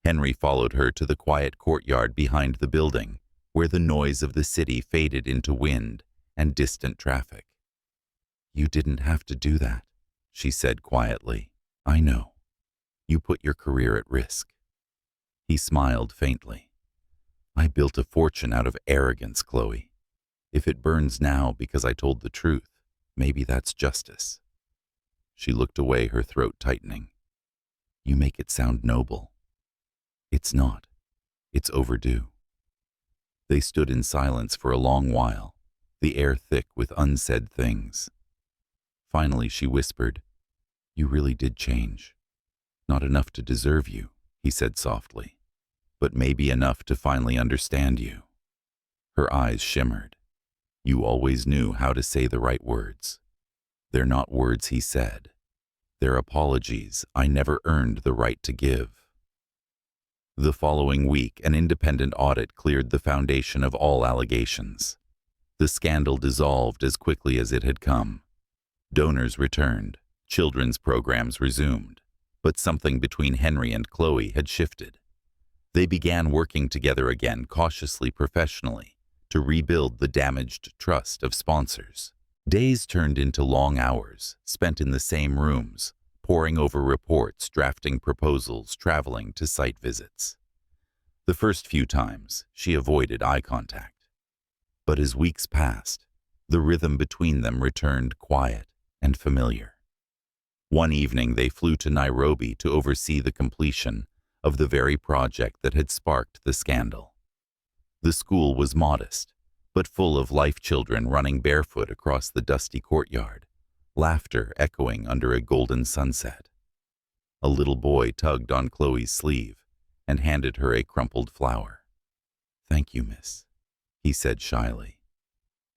Henry followed her to the quiet courtyard behind the building, where the noise of the city faded into wind and distant traffic. You didn't have to do that, she said quietly. I know. You put your career at risk. He smiled faintly. I built a fortune out of arrogance, Chloe. If it burns now because I told the truth, maybe that's justice. She looked away, her throat tightening. You make it sound noble. It's not. It's overdue. They stood in silence for a long while, the air thick with unsaid things. Finally, she whispered, You really did change. Not enough to deserve you, he said softly, but maybe enough to finally understand you. Her eyes shimmered. You always knew how to say the right words. They're not words he said. They're apologies I never earned the right to give. The following week, an independent audit cleared the foundation of all allegations. The scandal dissolved as quickly as it had come. Donors returned, children's programs resumed, but something between Henry and Chloe had shifted. They began working together again, cautiously, professionally, to rebuild the damaged trust of sponsors. Days turned into long hours, spent in the same rooms, poring over reports, drafting proposals, traveling to site visits. The first few times, she avoided eye contact. But as weeks passed, The rhythm between them returned quiet and familiar. One evening they flew to Nairobi to oversee the completion of the very project that had sparked the scandal. The school was modest, but full of life children running barefoot across the dusty courtyard, laughter echoing under a golden sunset. A little boy tugged on Chloe's sleeve and handed her a crumpled flower. "Thank you, miss," he said shyly.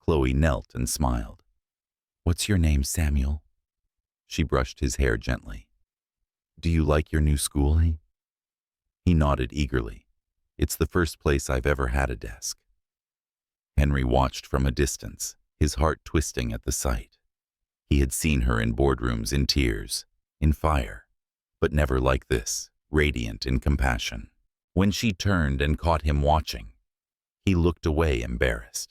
Chloe knelt and smiled. "What's your name, Samuel?" She brushed his hair gently. "Do you like your new school, eh?" He nodded eagerly. "It's the first place I've ever had a desk." Henry watched from a distance, his heart twisting at the sight. He had seen her in boardrooms in tears, in fire, but never like this, radiant in compassion. When she turned and caught him watching, he looked away embarrassed.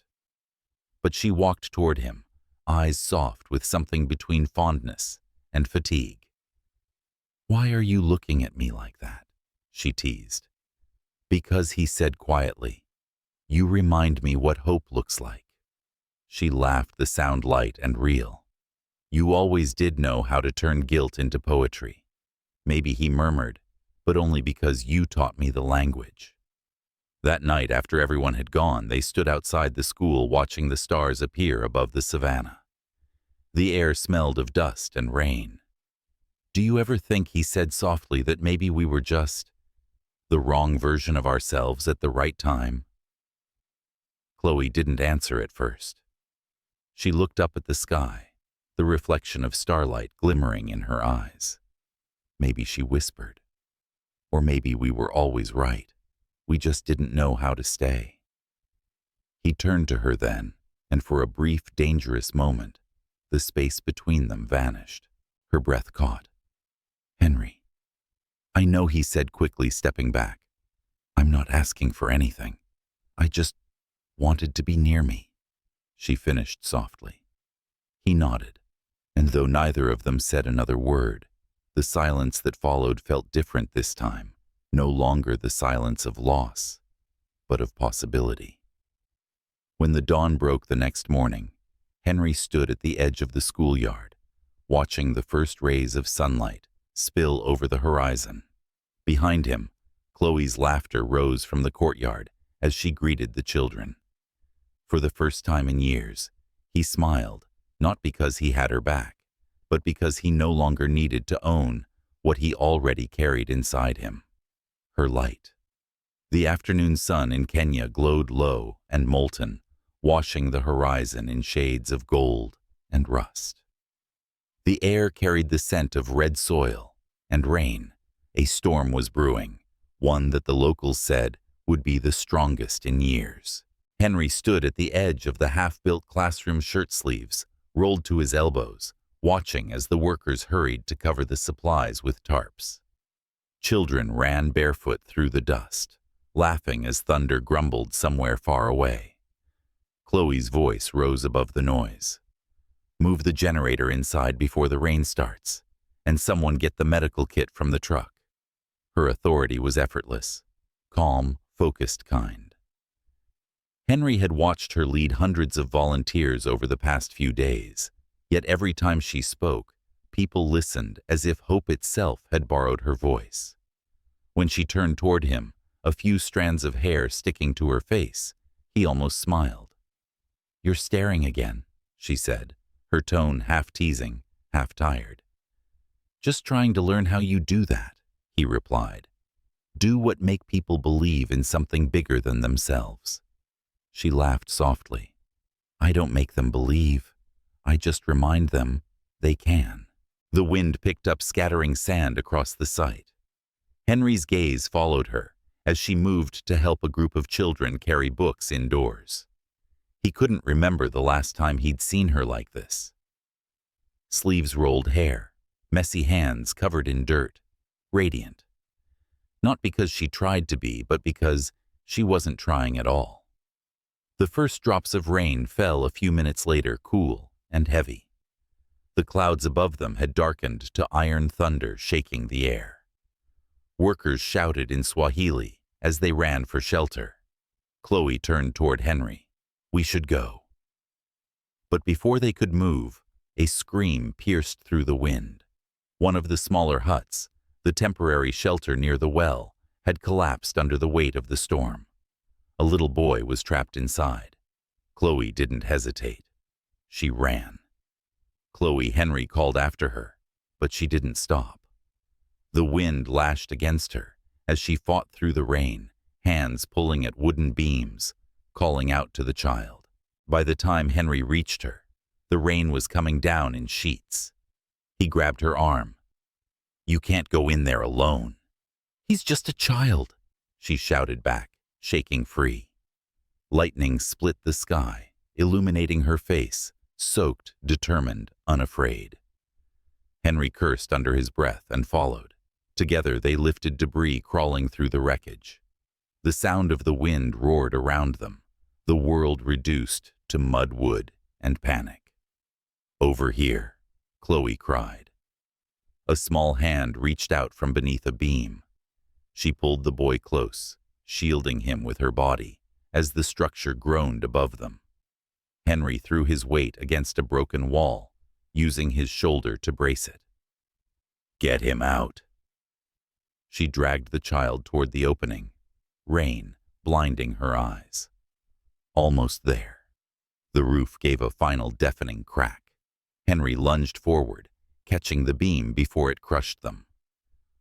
But she walked toward him, eyes soft with something between fondness and fatigue. "Why are you looking at me like that?" she teased. "Because," he said quietly, "you remind me what hope looks like." She laughed, the sound light and real. "You always did know how to turn guilt into poetry." Maybe he murmured, "but only because you taught me the language." That night, after everyone had gone, they stood outside the school watching the stars appear above the savannah. The air smelled of dust and rain. "Do you ever think," he said softly, "that maybe we were just the wrong version of ourselves at the right time?" Chloe didn't answer at first. She looked up at the sky, the reflection of starlight glimmering in her eyes. Maybe, she whispered, or maybe we were always right. We just didn't know how to stay. He turned to her then, and for a brief, dangerous moment, the space between them vanished. Her breath caught. "Henry." "I know," he said quickly, stepping back. "I'm not asking for anything. I just wanted to be near me," she finished softly. He nodded, and though neither of them said another word, the silence that followed felt different this time, no longer the silence of loss, but of possibility. When the dawn broke the next morning, Henry stood at the edge of the schoolyard, watching the first rays of sunlight spill over the horizon. Behind him, Chloe's laughter rose from the courtyard as she greeted the children. For the first time in years, he smiled, not because he had her back, but because he no longer needed to own what he already carried inside him: her light. The afternoon sun in Kenya glowed low and molten, washing the horizon in shades of gold and rust. The air carried the scent of red soil and rain. A storm was brewing, one that the locals said would be the strongest in years. Henry stood at the edge of the half-built classroom shirt sleeves, rolled to his elbows, watching as the workers hurried to cover the supplies with tarps. Children ran barefoot through the dust, laughing as thunder grumbled somewhere far away. Chloe's voice rose above the noise. "Move the generator inside before the rain starts, and someone get the medical kit from the truck." Her authority was effortless, calm, focused kind. Henry had watched her lead hundreds of volunteers over the past few days, yet every time she spoke, people listened as if hope itself had borrowed her voice. When she turned toward him, a few strands of hair sticking to her face, he almost smiled. "You're staring again," she said, her tone half teasing, half tired. "Just trying to learn how you do that," he replied. "Do what make people believe in something bigger than themselves." She laughed softly. "I don't make them believe. I just remind them they can." The wind picked up scattering sand across the site. Henry's gaze followed her as she moved to help a group of children carry books indoors. He couldn't remember the last time he'd seen her like this. Sleeves-rolled hair, messy hands covered in dirt, radiant. Not because she tried to be, but because she wasn't trying at all. The first drops of rain fell a few minutes later, cool and heavy. The clouds above them had darkened to iron thunder shaking the air. Workers shouted in Swahili as they ran for shelter. Chloe turned toward Henry. "We should go." But before they could move, a scream pierced through the wind. One of the smaller huts, the temporary shelter near the well, had collapsed under the weight of the storm. A little boy was trapped inside. Chloe didn't hesitate. She ran. Henry called after her, but she didn't stop. The wind lashed against her as she fought through the rain, hands pulling at wooden beams, calling out to the child. By the time Henry reached her, the rain was coming down in sheets. He grabbed her arm. "You can't go in there alone." "He's just a child," she shouted back, shaking free. Lightning split the sky, illuminating her face, soaked, determined, unafraid. Henry cursed under his breath and followed. Together they lifted debris crawling through the wreckage. The sound of the wind roared around them, the world reduced to mud wood and panic. "Over here," Chloe cried. A small hand reached out from beneath a beam. She pulled the boy close, shielding him with her body, as the structure groaned above them. Henry threw his weight against a broken wall, using his shoulder to brace it. "Get him out." She dragged the child toward the opening, rain blinding her eyes. Almost there. The roof gave a final deafening crack. Henry lunged forward, catching the beam before it crushed them.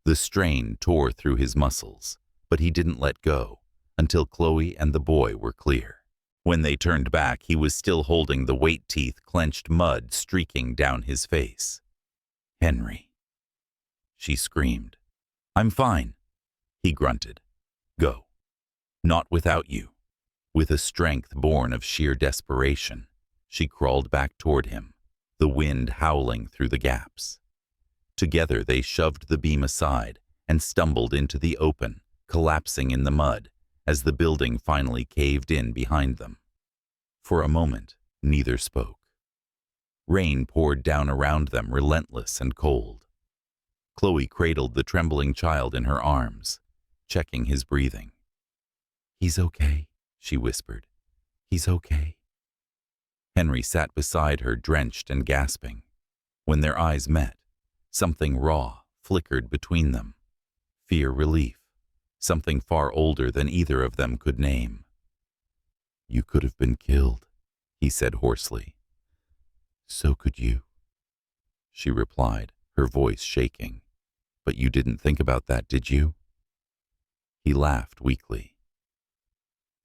The strain tore through his muscles, but he didn't let go until Chloe and the boy were clear. When they turned back, he was still holding the weight teeth, clenched mud streaking down his face. "Henry," she screamed. "I'm fine," he grunted. "Go." "Not without you." With a strength born of sheer desperation, she crawled back toward him, the wind howling through the gaps. Together they shoved the beam aside and stumbled into the open, collapsing in the mud as the building finally caved in behind them. For a moment, neither spoke. Rain poured down around them, relentless and cold. Chloe cradled the trembling child in her arms, checking his breathing. "He's okay," she whispered. "He's okay." Henry sat beside her, drenched and gasping. When their eyes met, something raw flickered between them. Fear, relief, something far older than either of them could name. "You could have been killed," he said hoarsely. "So could you," she replied, her voice shaking. "But you didn't think about that, did you?" He laughed weakly.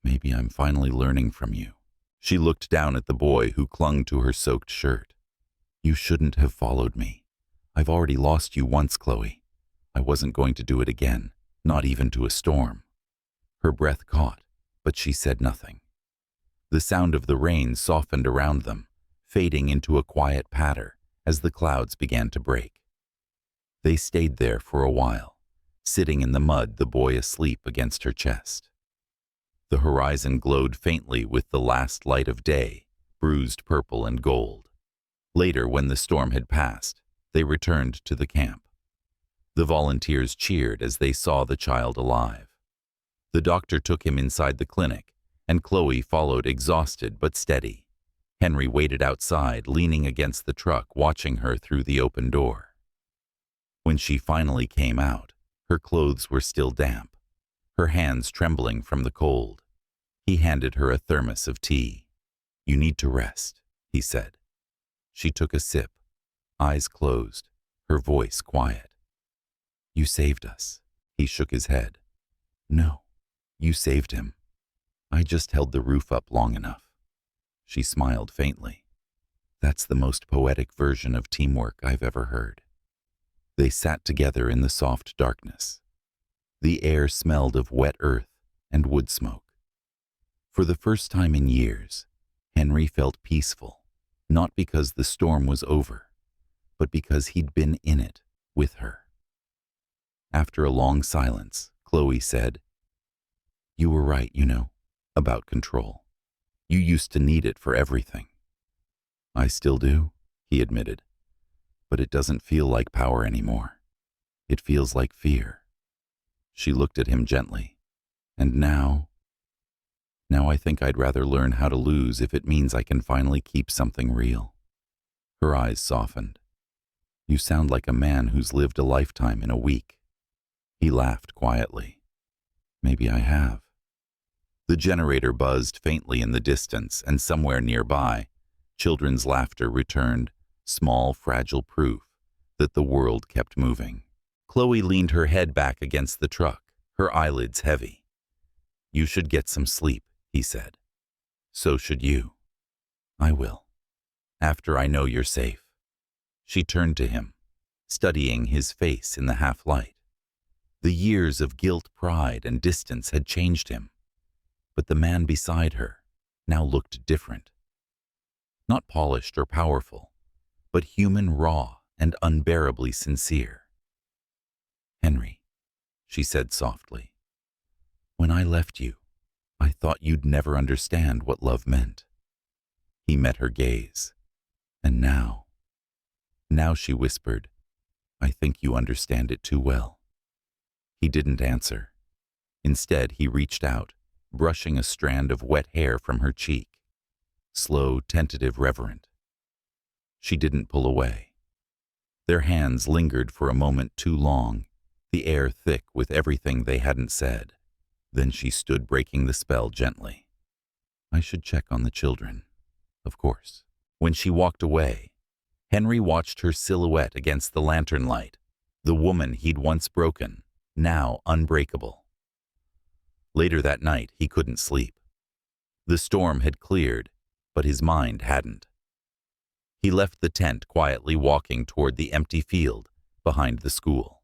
"Maybe I'm finally learning from you." She looked down at the boy who clung to her soaked shirt. "You shouldn't have followed me. I've already lost you once, Chloe. I wasn't going to do it again, not even to a storm." Her breath caught, but she said nothing. The sound of the rain softened around them, fading into a quiet patter as the clouds began to break. They stayed there for a while, sitting in the mud, the boy asleep against her chest. The horizon glowed faintly with the last light of day, bruised purple and gold. Later, when the storm had passed, they returned to the camp. The volunteers cheered as they saw the child alive. The doctor took him inside the clinic, and Chloe followed, exhausted but steady. Henry waited outside, leaning against the truck, watching her through the open door. When she finally came out, her clothes were still damp, her hands trembling from the cold. He handed her a thermos of tea. "You need to rest," he said. She took a sip, eyes closed, her voice quiet. "You saved us." He shook his head. "No, you saved him. I just held the roof up long enough." She smiled faintly. "That's the most poetic version of teamwork I've ever heard." They sat together in the soft darkness. The air smelled of wet earth and wood smoke. For the first time in years, Henry felt peaceful, not because the storm was over, but because he'd been in it with her. After a long silence, Chloe said, "You were right, about control. You used to need it for everything." "I still do," he admitted. "But it doesn't feel like power anymore. It feels like fear." She looked at him gently. "And now?" Now I think I'd rather learn how to lose if it means I can finally keep something real. Her eyes softened. You sound like a man who's lived a lifetime in a week. He laughed quietly. Maybe I have. The generator buzzed faintly in the distance, and somewhere nearby, children's laughter returned, small, fragile proof that the world kept moving. Chloe leaned her head back against the truck, her eyelids heavy. You should get some sleep, he said. So should you. I will. After I know you're safe. She turned to him, studying his face in the half-light. The years of guilt, pride, and distance had changed him. But the man beside her now looked different. Not polished or powerful, but human, raw, and unbearably sincere. Henry, she said softly, when I left you, I thought you'd never understand what love meant. He met her gaze. And now, she whispered, I think you understand it too well. He didn't answer. Instead, he reached out, brushing a strand of wet hair from her cheek. Slow, tentative, reverent. She didn't pull away. Their hands lingered for a moment too long, the air thick with everything they hadn't said. Then she stood, breaking the spell gently. I should check on the children, of course. When she walked away, Henry watched her silhouette against the lantern light, the woman he'd once broken, now unbreakable. Later that night, he couldn't sleep. The storm had cleared, but his mind hadn't. He left the tent, quietly walking toward the empty field behind the school.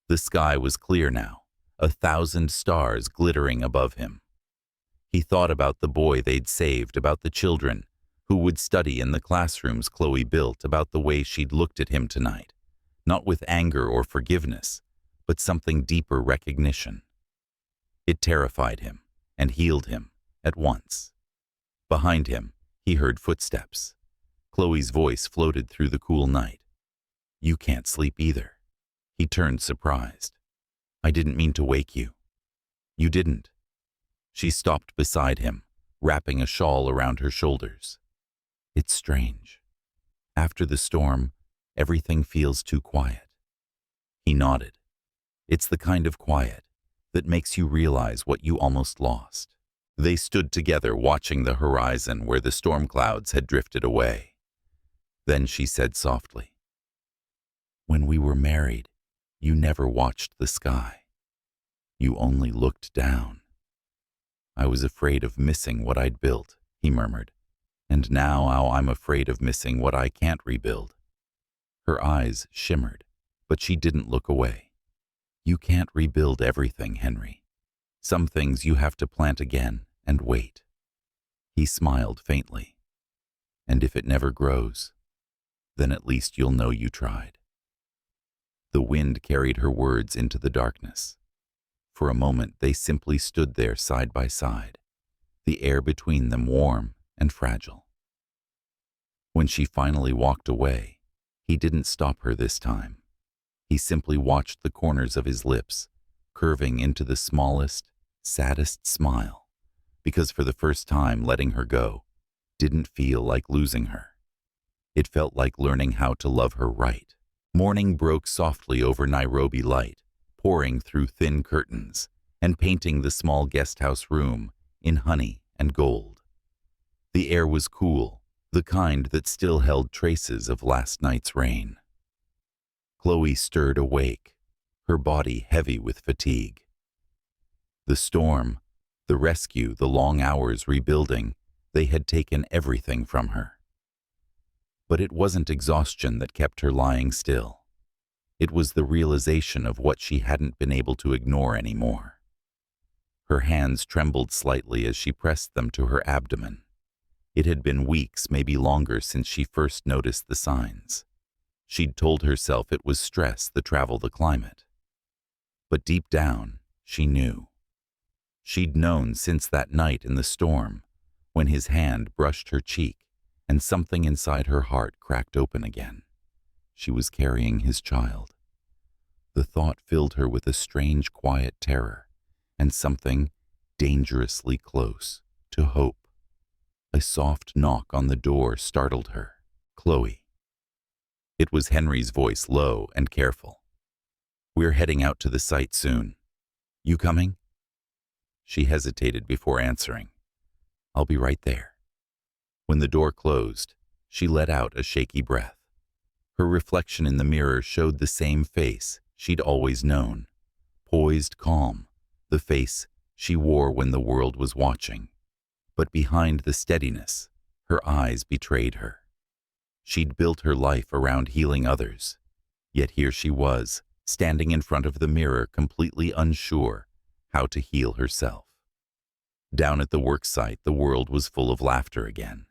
The sky was clear now, 1,000 stars glittering above him. He thought about the boy they'd saved, about the children who would study in the classrooms Chloe built, about the way she'd looked at him tonight, not with anger or forgiveness, but something deeper, recognition. It terrified him and healed him at once. Behind him, he heard footsteps. Chloe's voice floated through the cool night. You can't sleep either. He turned, surprised. I didn't mean to wake you. You didn't. She stopped beside him, wrapping a shawl around her shoulders. It's strange. After the storm, everything feels too quiet. He nodded. It's the kind of quiet that makes you realize what you almost lost. They stood together, watching the horizon where the storm clouds had drifted away. Then she said softly, when we were married, you never watched the sky. You only looked down. I was afraid of missing what I'd built, he murmured. And now I'm afraid of missing what I can't rebuild. Her eyes shimmered, but she didn't look away. You can't rebuild everything, Henry. Some things you have to plant again and wait. He smiled faintly. And if it never grows, then at least you'll know you tried. The wind carried her words into the darkness. For a moment, they simply stood there side by side, the air between them warm and fragile. When she finally walked away, he didn't stop her this time. He simply watched the corners of his lips, curving into the smallest, saddest smile, because for the first time, letting her go didn't feel like losing her. It felt like learning how to love her right. Morning broke softly over Nairobi light, pouring through thin curtains and painting the small guesthouse room in honey and gold. The air was cool, the kind that still held traces of last night's rain. Chloe stirred awake, her body heavy with fatigue. The storm, the rescue, the long hours rebuilding, they had taken everything from her. But it wasn't exhaustion that kept her lying still. It was the realization of what she hadn't been able to ignore anymore. Her hands trembled slightly as she pressed them to her abdomen. It had been weeks, maybe longer, since she first noticed the signs. She'd told herself it was stress, the travel, the climate. But deep down, she knew. She'd known since that night in the storm, when his hand brushed her cheek and something inside her heart cracked open again. She was carrying his child. The thought filled her with a strange, quiet terror and something dangerously close to hope. A soft knock on the door startled her. "Chloe." It was Henry's voice, low and careful. "We're heading out to the site soon. You coming?" She hesitated before answering. "I'll be right there." When the door closed, she let out a shaky breath. Her reflection in the mirror showed the same face she'd always known, poised, calm, the face she wore when the world was watching. But behind the steadiness, her eyes betrayed her. She'd built her life around healing others, yet here she was, standing in front of the mirror, completely unsure how to heal herself. Down at the worksite, the world was full of laughter again.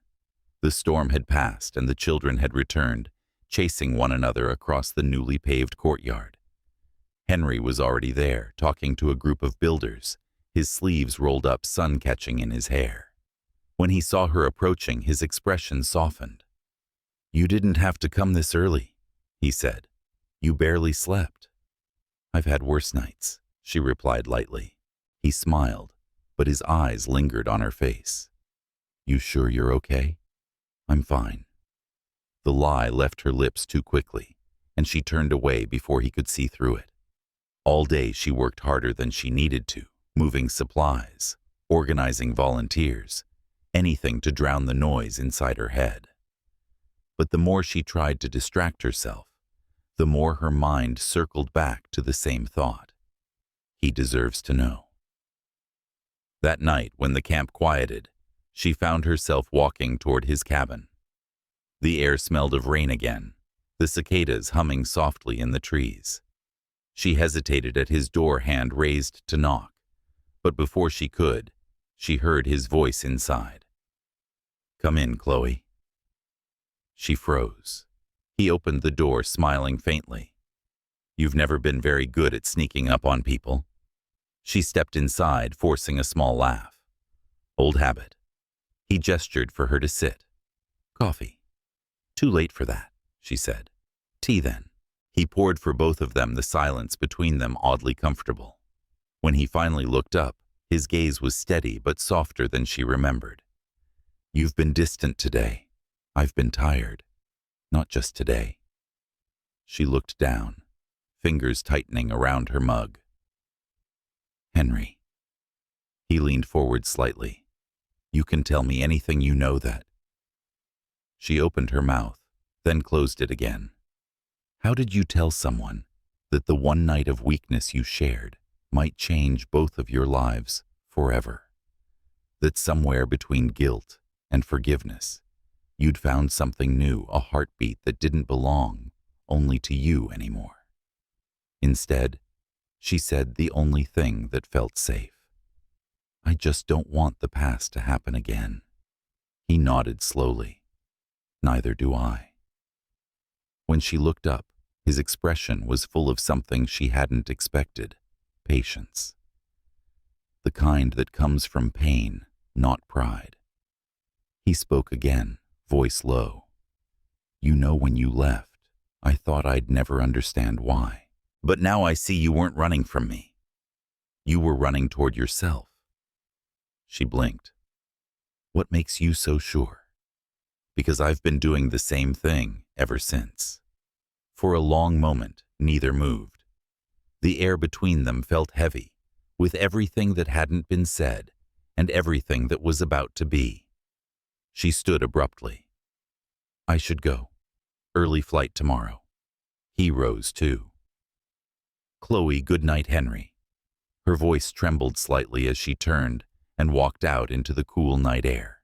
The storm had passed and the children had returned, chasing one another across the newly paved courtyard. Henry was already there, talking to a group of builders, his sleeves rolled up, sun catching in his hair. When he saw her approaching, his expression softened. "You didn't have to come this early," he said. "You barely slept." "I've had worse nights," she replied lightly. He smiled, but his eyes lingered on her face. "You sure you're okay?" "I'm fine." The lie left her lips too quickly, and she turned away before he could see through it. All day she worked harder than she needed to, moving supplies, organizing volunteers, anything to drown the noise inside her head. But the more she tried to distract herself, the more her mind circled back to the same thought. He deserves to know. That night, when the camp quieted, she found herself walking toward his cabin. The air smelled of rain again, the cicadas humming softly in the trees. She hesitated at his door, hand raised to knock, but before she could, she heard his voice inside. "Come in, Chloe." She froze. He opened the door, smiling faintly. "You've never been very good at sneaking up on people." She stepped inside, forcing a small laugh. "Old habit." He gestured for her to sit. "Coffee." "Too late for that," she said. "Tea, then." He poured for both of them, the silence between them oddly comfortable. When he finally looked up, his gaze was steady but softer than she remembered. "You've been distant today. I've been tired. Not just today." She looked down, fingers tightening around her mug. "Henry." He leaned forward slightly. "You can tell me anything you know that." She opened her mouth, then closed it again. "How did you tell someone that the one night of weakness you shared might change both of your lives forever? That somewhere between guilt and forgiveness, you'd found something new, a heartbeat that didn't belong only to you anymore?" Instead, she said the only thing that felt safe. "I just don't want the past to happen again." He nodded slowly. "Neither do I." When she looked up, his expression was full of something she hadn't expected, patience. The kind that comes from pain, not pride. He spoke again, voice low. "You know, when you left, I thought I'd never understand why. But now I see you weren't running from me. You were running toward yourself." She blinked. "What makes you so sure?" "Because I've been doing the same thing ever since." For a long moment, neither moved. The air between them felt heavy, with everything that hadn't been said and everything that was about to be. She stood abruptly. "I should go. Early flight tomorrow." He rose too. "Chloe, good night, Henry." Her voice trembled slightly as she turned and walked out into the cool night air.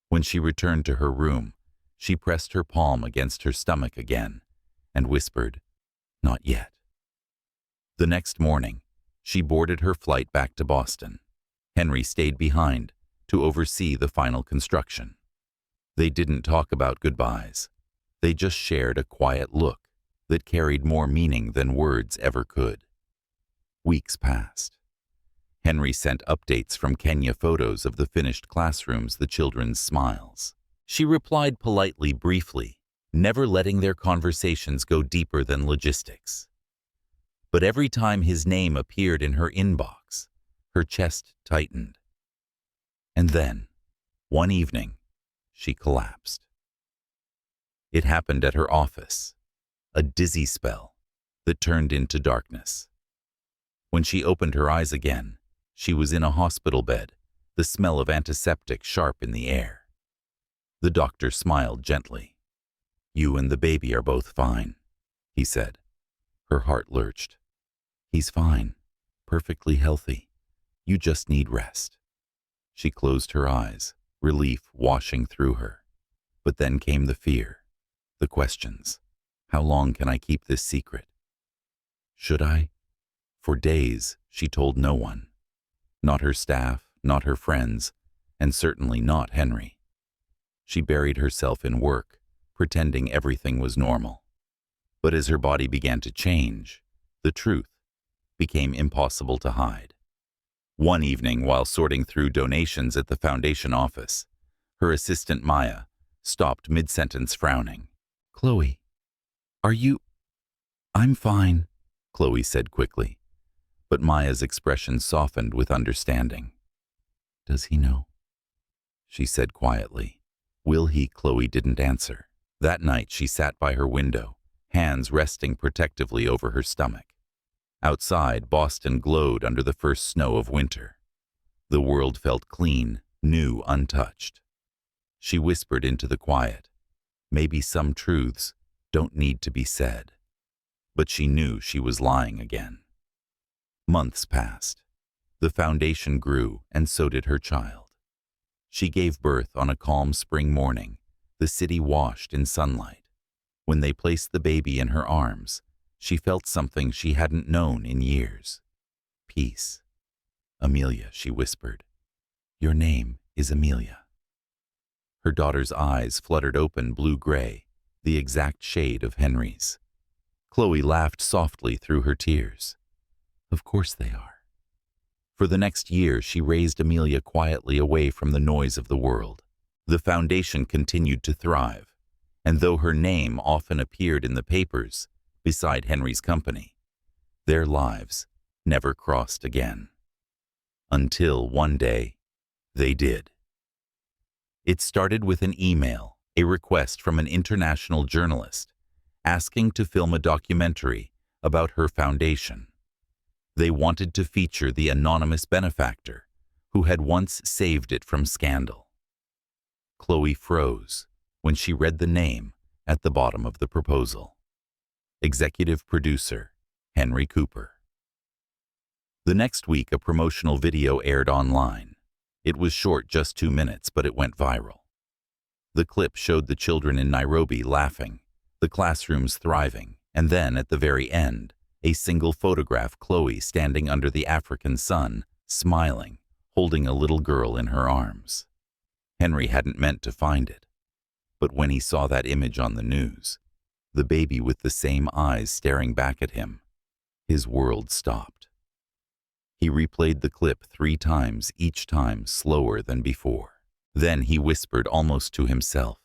When she returned to her room, she pressed her palm against her stomach again and whispered, "Not yet." The next morning, she boarded her flight back to Boston. Henry stayed behind to oversee the final construction. They didn't talk about goodbyes. They just shared a quiet look that carried more meaning than words ever could. Weeks passed. Henry sent updates from Kenya, photos of the finished classrooms, the children's smiles. She replied politely, briefly, never letting their conversations go deeper than logistics. But every time his name appeared in her inbox, Her chest tightened. And then, one evening, she collapsed. It happened at her office, a dizzy spell that turned into darkness. When she opened her eyes again, she was in a hospital bed, the smell of antiseptic sharp in the air. The doctor smiled gently. "You and the baby are both fine," he said. Her heart lurched. "He's fine, perfectly healthy. You just need rest." She closed her eyes, relief washing through her. But then came the fear, the questions. How long can I keep this secret? Should I? For days, she told no one. Not her staff, not her friends, and certainly not Henry. She buried herself in work, pretending everything was normal. But as her body began to change, the truth became impossible to hide. One evening, while sorting through donations at the foundation office, her assistant Maya stopped mid-sentence frowning. "Chloe, are you—" "I'm fine," Chloe said quickly, but Maya's expression softened with understanding. "Does he know?" she said quietly. "Will he?" Chloe didn't answer. That night she sat by her window, hands resting protectively over her stomach. Outside, Boston glowed under the first snow of winter. The world felt clean, new, untouched. She whispered into the quiet, "Maybe some truths don't need to be said." But she knew she was lying again. Months passed. The foundation grew, and so did her child. She gave birth on a calm spring morning, the city washed in sunlight. When they placed the baby in her arms, she felt something she hadn't known in years. Peace. "Amelia," she whispered. "Your name is Amelia." Her daughter's eyes fluttered open blue-gray, the exact shade of Henry's. Chloe laughed softly through her tears. "Of course they are." For the next year, she raised Amelia quietly away from the noise of the world. The foundation continued to thrive, and though her name often appeared in the papers beside Henry's company, their lives never crossed again. Until one day, they did. It started with an email, a request from an international journalist asking to film a documentary about her foundation. They wanted to feature the anonymous benefactor who had once saved it from scandal. Chloe froze when she read the name at the bottom of the proposal. Executive producer, Henry Cooper. The next week, a promotional video aired online. It was short, just 2 minutes, but it went viral. The clip showed the children in Nairobi laughing, the classrooms thriving, and then, at the very end, a single photograph, Chloe standing under the African sun, smiling, holding a little girl in her arms. Henry hadn't meant to find it, but when he saw that image on the news, the baby with the same eyes staring back at him, his world stopped. He replayed the clip 3 times, each time slower than before. Then he whispered almost to himself.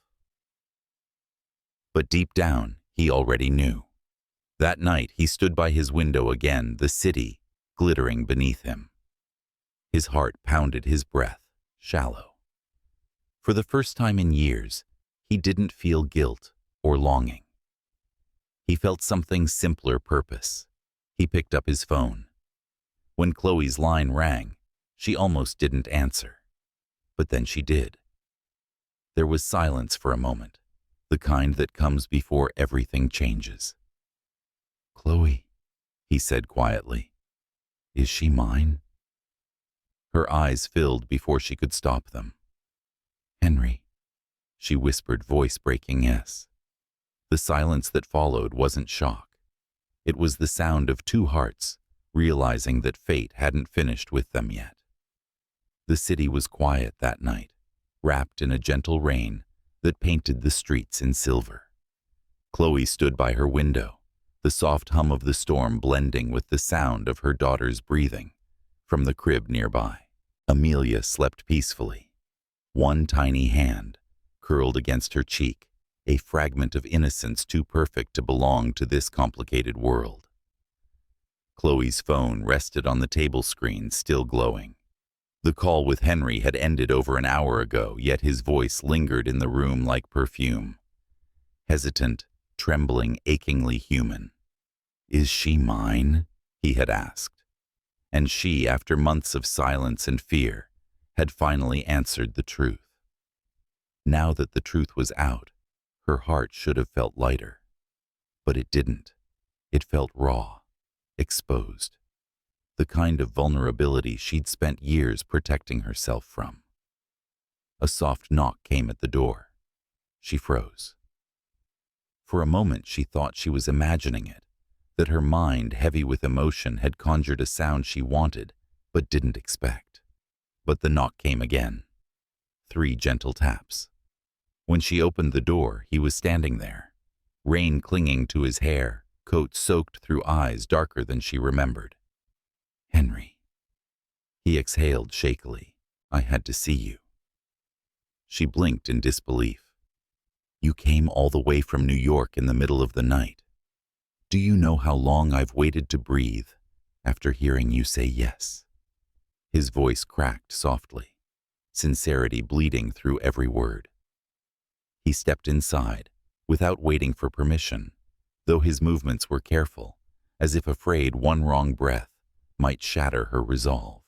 But deep down, he already knew. That night, he stood by his window again, the city glittering beneath him. His heart pounded, his breath shallow. For the first time in years, he didn't feel guilt or longing. He felt something simpler, purpose. He picked up his phone. When Chloe's line rang, she almost didn't answer. But then she did. There was silence for a moment, the kind that comes before everything changes. "Chloe," he said quietly, "is she mine?" Her eyes filled before she could stop them. "Henry," she whispered, voice breaking yes. The silence that followed wasn't shock. It was the sound of 2 hearts realizing that fate hadn't finished with them yet. The city was quiet that night, wrapped in a gentle rain that painted the streets in silver. Chloe stood by her window, the soft hum of the storm blending with the sound of her daughter's breathing from the crib nearby. Amelia slept peacefully, one tiny hand curled against her cheek, a fragment of innocence too perfect to belong to this complicated world. Chloe's phone rested on the table screen, still glowing. The call with Henry had ended over an hour ago, yet his voice lingered in the room like perfume. Hesitant, trembling, achingly human. "Is she mine?" he had asked. And she, after months of silence and fear, had finally answered the truth. Now that the truth was out, her heart should have felt lighter. But it didn't. It felt raw, exposed. The kind of vulnerability she'd spent years protecting herself from. A soft knock came at the door. She froze. For a moment she thought she was imagining it, that her mind, heavy with emotion, had conjured a sound she wanted but didn't expect. But the knock came again. 3 gentle taps. When she opened the door, he was standing there, rain clinging to his hair, coat soaked through eyes darker than she remembered. "Henry." He exhaled shakily. "I had to see you." She blinked in disbelief. "You came all the way from New York in the middle of the night. Do you know how long I've waited to breathe after hearing you say yes?" His voice cracked softly, sincerity bleeding through every word. He stepped inside, without waiting for permission, though his movements were careful, as if afraid one wrong breath might shatter her resolve.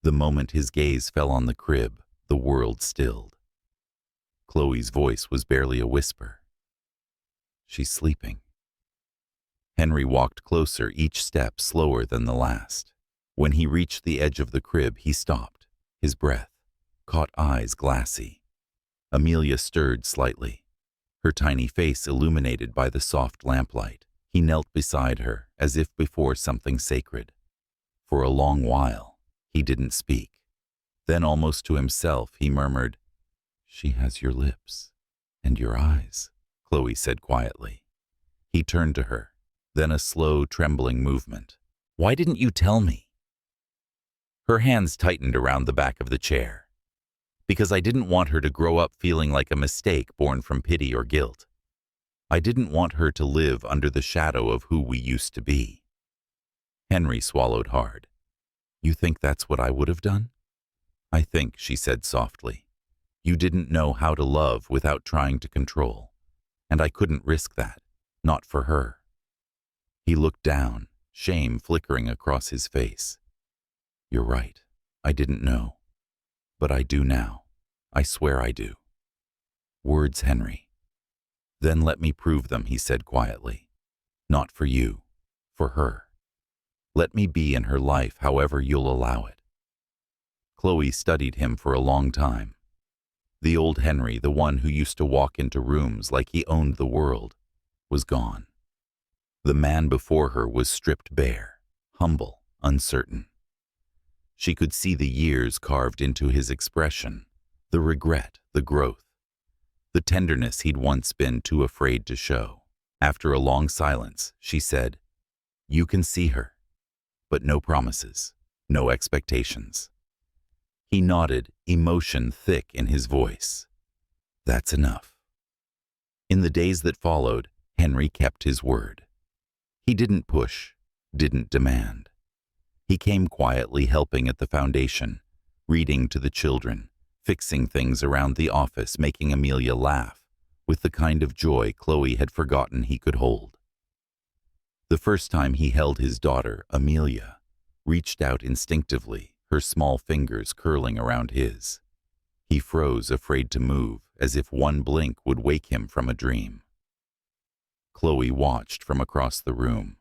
The moment his gaze fell on the crib, the world stilled. Chloe's voice was barely a whisper. "She's sleeping." Henry walked closer, each step slower than the last. When he reached the edge of the crib, he stopped, his breath, caught eyes glassy. Amelia stirred slightly, her tiny face illuminated by the soft lamplight. He knelt beside her, as if before something sacred. For a long while, he didn't speak. Then, almost to himself, he murmured, "She has your lips and your eyes," Chloe said quietly. He turned to her, then a slow, trembling movement. "Why didn't you tell me?" Her hands tightened around the back of the chair. "Because I didn't want her to grow up feeling like a mistake born from pity or guilt. I didn't want her to live under the shadow of who we used to be." Henry swallowed hard. "You think that's what I would have done?" "I think," she said softly, "you didn't know how to love without trying to control. And I couldn't risk that, not for her." He looked down, shame flickering across his face. "You're right. I didn't know. But I do now. I swear I do." "Words, Henry." "Then let me prove them," he said quietly. "Not for you, for her. Let me be in her life however you'll allow it." Chloe studied him for a long time. The old Henry, the one who used to walk into rooms like he owned the world, was gone. The man before her was stripped bare, humble, uncertain. She could see the years carved into his expression, the regret, the growth, the tenderness he'd once been too afraid to show. After a long silence, she said, "You can see her, but no promises, no expectations." He nodded, emotion thick in his voice. "That's enough." In the days that followed, Henry kept his word. He didn't push, didn't demand. He came quietly, helping at the foundation, reading to the children, fixing things around the office, making Amelia laugh, with the kind of joy Chloe had forgotten he could hold. The first time he held his daughter, Amelia, reached out instinctively, her small fingers curling around his. He froze, afraid to move, as if one blink would wake him from a dream. Chloe watched from across the room.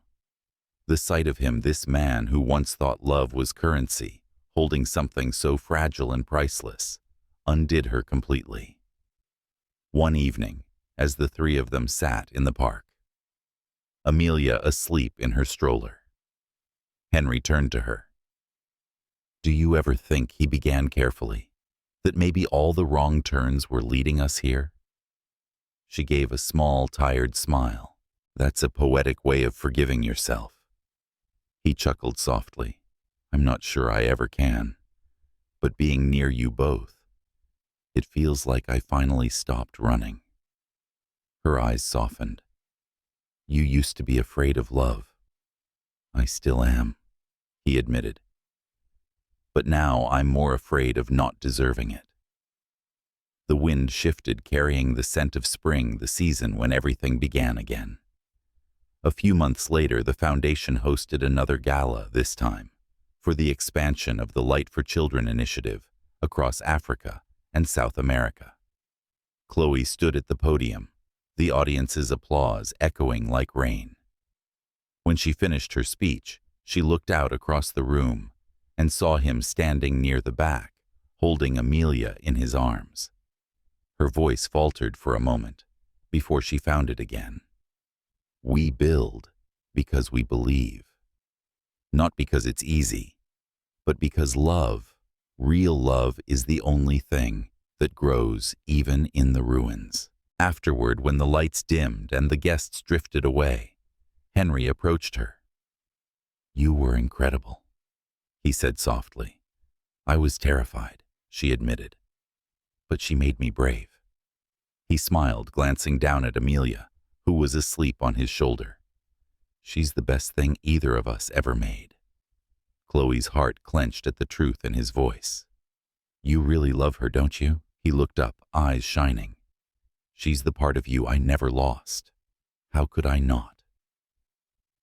The sight of him, this man who once thought love was currency, holding something so fragile and priceless, undid her completely. One evening, as the 3 of them sat in the park, Amelia asleep in her stroller, Henry turned to her. "Do you ever think," he began carefully, "that maybe all the wrong turns were leading us here?" She gave a small, tired smile. "That's a poetic way of forgiving yourself." He chuckled softly. "I'm not sure I ever can. But being near you both, it feels like I finally stopped running." Her eyes softened. "You used to be afraid of love. I I still am, he admitted. But now I'm more afraid of not deserving it. The wind shifted, carrying the scent of spring, the season when everything began again. A few months later, the foundation hosted another gala, this time for the expansion of the Light for Children initiative across Africa and South America. Chloe stood at the podium, the audience's applause echoing like rain. When she finished her speech, she looked out across the room and saw him standing near the back, holding Amelia in his arms. Her voice faltered for a moment before she found it again. We build because we believe. Not because it's easy, but because love, real love, is the only thing that grows even in the ruins. Afterward, when the lights dimmed and the guests drifted away, Henry approached her. You were incredible, he said softly. I was terrified, she admitted, but she made me brave. He smiled, glancing down at Amelia, who was asleep on his shoulder. She's the best thing either of us ever made. Chloe's heart clenched at the truth in his voice. You really love her, don't you? He looked up, eyes shining. She's the part of you I never lost. How could I not?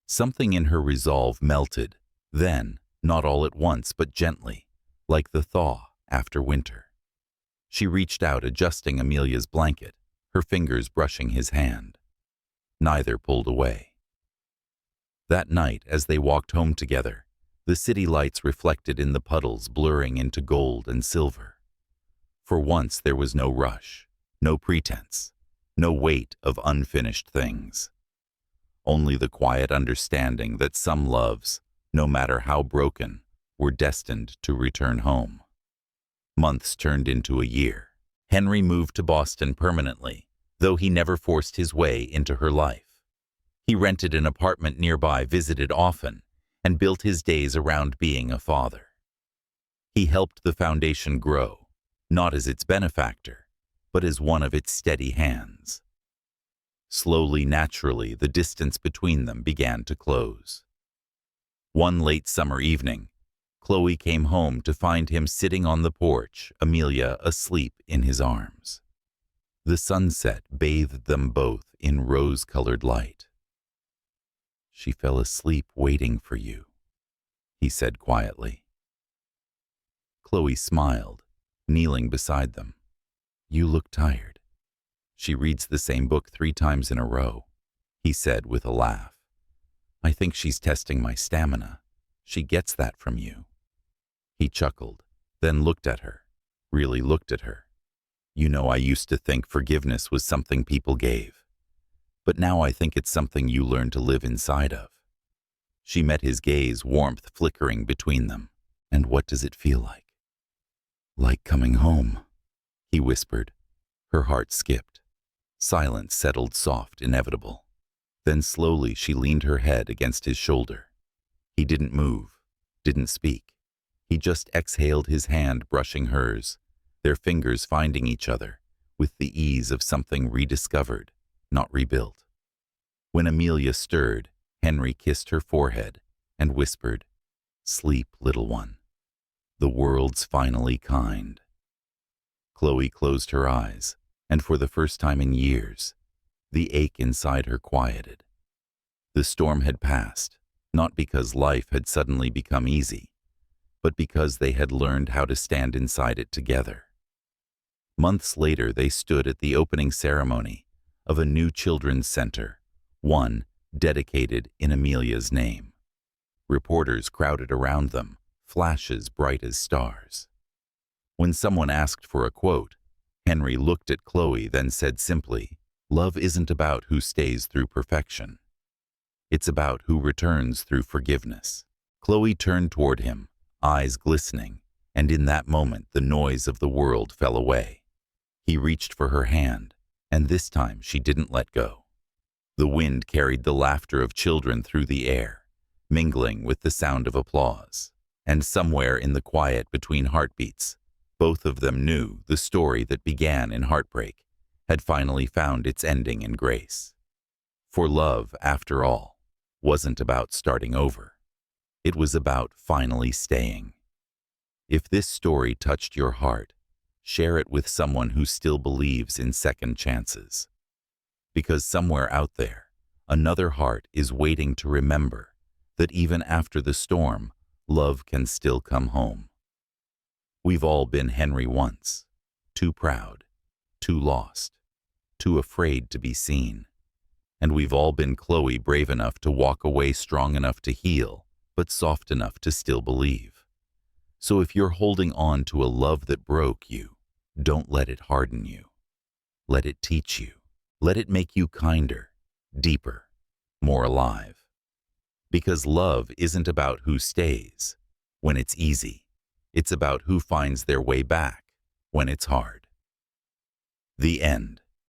Something in her resolve melted, then, not all at once, but gently, like the thaw after winter. She reached out, adjusting Amelia's blanket, her fingers brushing his hand. Neither pulled away. That night, as they walked home together, the city lights reflected in the puddles, blurring into gold and silver. For once there was no rush, no pretense, no weight of unfinished things. Only the quiet understanding that some loves, no matter how broken, were destined to return home. Months turned into a year. Henry moved to Boston permanently, though he never forced his way into her life. He rented an apartment nearby, visited often, and built his days around being a father. He helped the foundation grow, not as its benefactor, but as one of its steady hands. Slowly, naturally, the distance between them began to close. One late summer evening, Chloe came home to find him sitting on the porch, Amelia asleep in his arms. The sunset bathed them both in rose-colored light. She fell asleep waiting for you, he said quietly. Chloe smiled, kneeling beside them. You look tired. She reads the same book 3 times in a row, he said with a laugh. I think she's testing my stamina. She gets that from you. He chuckled, then looked at her, really looked at her. You know, I used to think forgiveness was something people gave, but now I think it's something you learn to live inside of. She met his gaze, warmth flickering between them. And what does it feel like? Like coming home, he whispered. Her heart skipped. Silence settled, soft, inevitable. Then slowly she leaned her head against his shoulder. He didn't move, didn't speak. He just exhaled, his hand brushing hers, their fingers finding each other with the ease of something rediscovered, not rebuilt. When Amelia stirred, Henry kissed her forehead and whispered, Sleep, little one. The world's finally kind. Chloe closed her eyes, and for the first time in years, the ache inside her quieted. The storm had passed, not because life had suddenly become easy, but because they had learned how to stand inside it together. Months later, they stood at the opening ceremony of a new children's center, one dedicated in Amelia's name. Reporters crowded around them, flashes bright as stars. When someone asked for a quote, Henry looked at Chloe, then said simply, Love isn't about who stays through perfection. It's about who returns through forgiveness. Chloe turned toward him, eyes glistening, and in that moment the noise of the world fell away. He reached for her hand, and this time she didn't let go. The wind carried the laughter of children through the air, mingling with the sound of applause. And somewhere in the quiet between heartbeats, both of them knew the story that began in heartbreak had finally found its ending in grace. For love, after all, wasn't about starting over. It was about finally staying. If this story touched your heart, share it with someone who still believes in second chances. Because somewhere out there, another heart is waiting to remember that even after the storm, love can still come home. We've all been Henry once, too proud, too lost, too afraid to be seen. And we've all been Chloe, brave enough to walk away, strong enough to heal, but soft enough to still believe. So if you're holding on to a love that broke you, don't let it harden you. Let it teach you. Let it make you kinder, deeper, more alive. Because love isn't about who stays when it's easy. It's about who finds their way back when it's hard. The end.